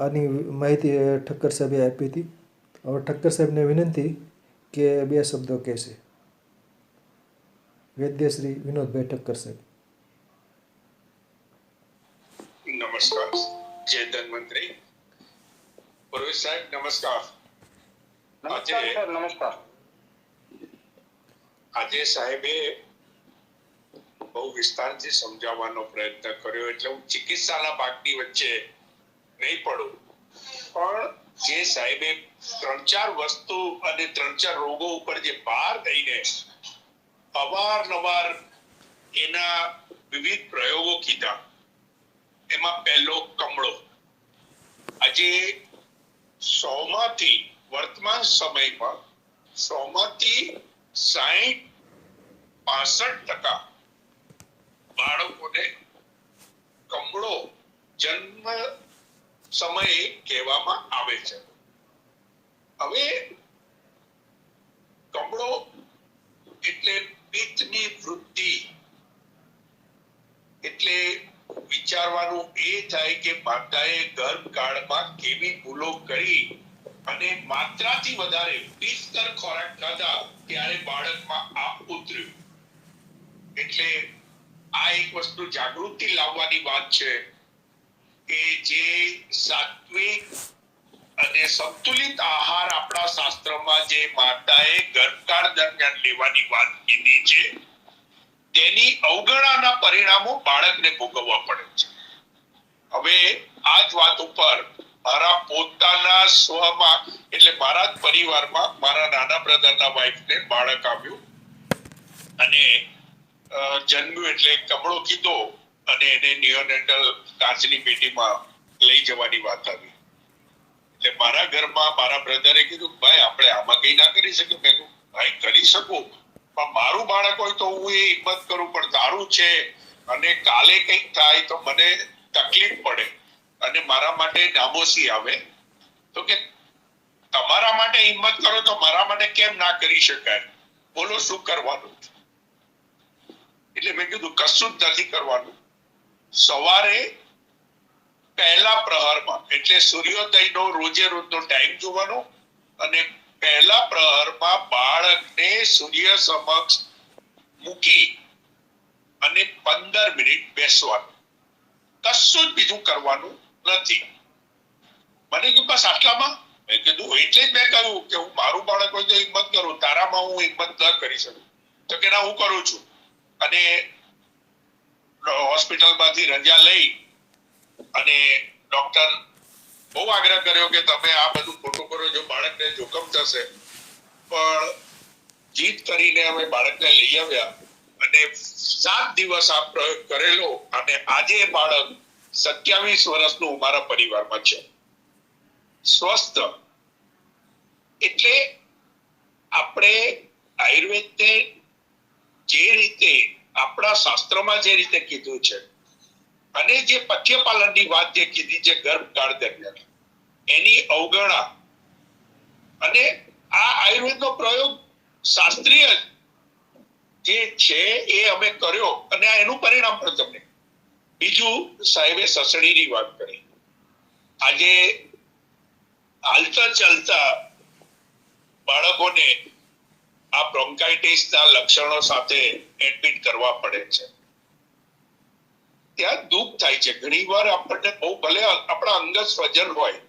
આની માહિતી ઠક્કર સાહેબે આપી હતી. હવે ઠક્કર સાહેબને વિનંતી કે 2 શબ્દો કહેશે. વૈદ્ય શ્રી વિનોદભાઈ ઠક્કર સાહેબ. નમસ્કાર. જય ધન્વંતરી. પુરોહિત સાહેબ નમસ્કાર. નમસ્કાર સર. નમસ્કાર. આજે સાહેબે બહુ વિસ્તારથી સમજાવવાનો પ્રયત્ન કર્યો એટલે હું ચિકિત્સાના ભાગની વચ્ચે નહીં પડું, પણ જે સાહેબે 3-4 વસ્તુ અને 3-4 રોગો ઉપર જે ભાર દઈને અવારનવાર એના વિવિધ પ્રયોગો કીધા. એમાં પહેલો કમળો. આજે 100માંથી વર્તમાન સમયમાં 100માંથી 60-65% બાળકોને કમળો જન્મ સમયે કહેવામાં આવે છે. હવે કમળો એટલે પિત્તની વૃદ્ધિ. એટલે વિચારવાનું એ થાય કે માતાએ ગર્ભકાળમાં કેવી ભૂલો કરી અને માત્રાથી વધારે પિત્તર ખોરાક ખાધા ત્યારે બાળકમાં આ ઉતર્યું. એટલે આ એક વસ્તુ જાગૃતિ લાવવાની વાત છે કે જે સાત્વિક અને સંતુલિત આહાર આપણા શાસ્ત્રમાં જે માતાએ ગર્ભકાળ દરમિયાન લેવાની વાત કીધી છે તેની અવગણનાના પરિણામો બાળકને ભોગવવા પડે છે. હવે આ જ વાત ઉપર મારા પોતાના સ્વમાં એટલે મારા જ પરિવારમાં મારા નાના બ્રધરના વાઇફને બાળક આવ્યું અને જન્મ્યું એટલે કમળો કીધો અને એને નિયોનેટલ કાચની પેટીમાં લઈ જવાની વાત આવી. એટલે મારા ઘરમાં મારા બ્રધરે કીધું ભાઈ આપણે આમાં કઈ ના કરી શકીએ. મેં કીધું ભાઈ કરી શકું પણ મારું બાળક હોય તો હું એ હિંમત કરું પણ તારું છે અને કાલે કંઈક થાય તો મને તકલીફ પડે અને મારા માટે નામોશી આવે તો કે તમારા માટે હિંમત કરો તો મારા માટે કેમ ના કરી શકાય? બોલો શું કરવાનું? એટલે મેં કીધું કશું જ નથી કરવાનું. સવારે પહેલા પ્રહરમાં એટલે સૂર્યોદયનો રોજે રોજનો ટાઈમ જોવાનો અને પહેલા પ્રહરમાં બાળકને સૂર્ય સમક્ષ મૂકી અને 15 મિનિટ બેસવાનું. કશું જ બીજું કરવાનું નથી. મને કીધું બસ આટલામાં? મેં કીધું એટલે જ મેં કહ્યું કે હું મારું બાળક હોય તો હિંમત કરું, તારામાં હું હિંમત ન કરી શકું. તો કે ના હું કરું છું. અને હોસ્પિટલમાંથી રજા લઈ અને ડોક્ટર બહુ આગ્રહ કર્યો કે તમે આ બધું ખોટું કરો છો, બાળકને જોખમ થશે. પણ જીત કરીને અમે બાળકને લઈ આવ્યા અને 7 દિવસ આ પ્રયોગ કરેલો અને આજે બાળક 27 વર્ષનું અમારા પરિવારમાં છે, સ્વસ્થ. એટલે આપણે આયુર્વેદને જે રીતે આપણા શાસ્ત્રમાં જે રીતે કીધું છે અને જે પથ્યપાલનની વાત જે કીધી છે ગર્ભકાળ દરમિયાન એની અવગણના અને આ આયુર્વેદનો પ્રયોગ શાસ્ત્રીય જે છે એ અમે કર્યો અને એનું પરિણામ પણ તમને. બીજું સાહેબે સસડીની વાત કરી. આજે હાલતા ચાલતા બાળકોને આ બ્રોન્કાઇટિસના લક્ષણો સાથે એડમિટ કરવા પડે છે. ત્યાં દુઃખ થાય છે. ઘણીવાર આપણને બહુ ભલે આપણા અંગત સ્વજન હોય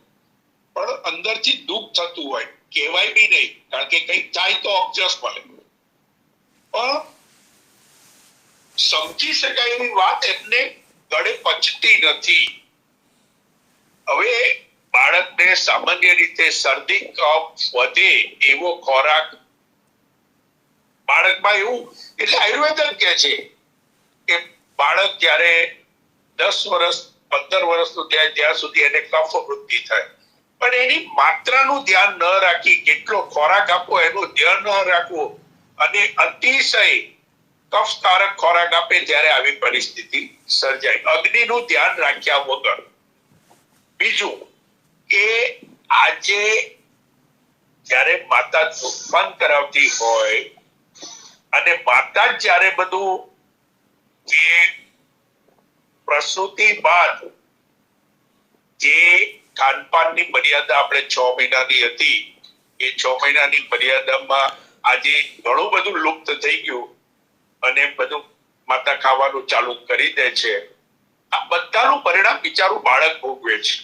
પણ અંદરથી દુઃખ થતું હોય, કહેવાય બી નહીં કારણ કે કંઈક થાય તો અપજસ મળે. પણ સમજી શકાય એવી વાત એમને ગળે પચતી નથી. હવે બાળકને સામાન્ય રીતે શરદી કફ વધે એવો ખોરાક બાળકમાં એવું એટલે આયુર્વેદ જ કહે છે કે બાળક જ્યારે 10 વર્ષ 15 વર્ષનું થાય ત્યાં સુધી એને કફ વૃદ્ધિ થાય પણ એની માત્રાનું ધ્યાન ન રાખી કેટલો ખોરાક આપવો એનું ધ્યાન ન રાખવું અને અતિશય કફકારક ખોરાક આપે ત્યારે આવી પરિસ્થિતિ સર્જાય. અગ્નિનું ધ્યાન રાખ્યા વગર. બીજું કે આજે જ્યારે માતા દુધપાન કરાવતી હોય અને માતા જ્યારે બધું જે પ્રસૂતિ બાદ જે ખાનપાનની મર્યાદા આપણે 6 મહિનાની હતી એ 6 મહિનાની મર્યાદામાં આજે ઘણું બધું લુપ્ત થઈ ગયું અને બધું માતા ખાવાનું ચાલુ કરી દે છે. આ બધાનું પરિણામ બિચારું બાળક ભોગવે છે.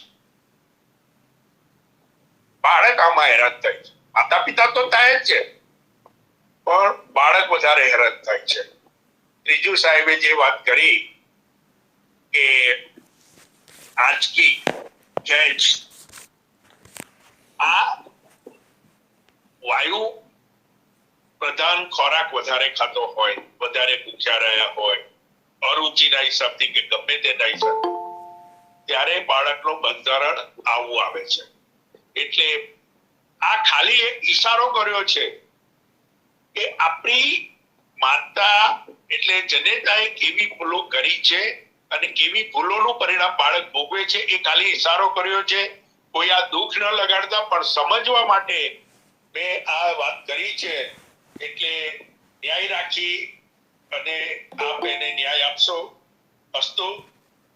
બાળક આમાં હેરાન થાય છે. માતા પિતા તો થાય જ છે પણ બાળક વધારે હેરાન થાય છે. ત્રીજું સાહેબે જે વાત કરી કે આજ કી ખેંચ વાયુ પ્રધાન ખોરાક વધારે ખાતો હોય, વધારે ભૂખ્યા રહ્યા હોય, અરુચિના હિસાબથી કે ગમે તેના હિસાબથી, ત્યારે બાળકનું બંધારણ આવું આવે છે. એટલે આ ખાલી એક ઈશારો કર્યો છે કે આપણી માતા એટલે જનેતાએ કેવી ભૂલો કરી છે અને કેવી ભૂલોનું પરિણામ બાળક ભોગવે છે, એ ખાલી ઈશારો કર્યો છે. કોઈ આ દુઃખ ન લગાડતા, પણ સમજવા માટે મેં આ વાત કરી છે. એટલે ન્યાય રાખી અને આપ એને ન્યાય આપશો. અસ્તુ.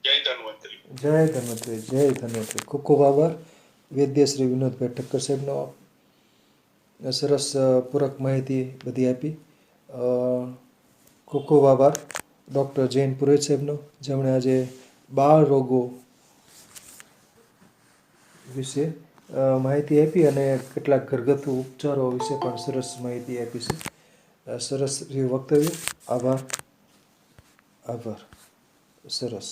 જય ધન્વંતરી. જય ધન્વંતરી, જય ધન્વંતરી. ખૂબ ખૂબ આભાર વૈદ્ય શ્રી વિનોદભાઈ ઠક્કર સાહેબનો. સરસ પૂરક માહિતી બધી આપી. ખૂબ ખૂબ આભાર ડૉક્ટર જૈન પુરોહિત સાહેબનો, જેમણે આજે બાળ રોગો વિશે માહિતી આપી અને કેટલાક ઘરગથ્થુ ઉપચારો વિશે પણ સરસ માહિતી આપી છે. સરસ રહ્યું વક્તવ્ય. આભાર. સરસ.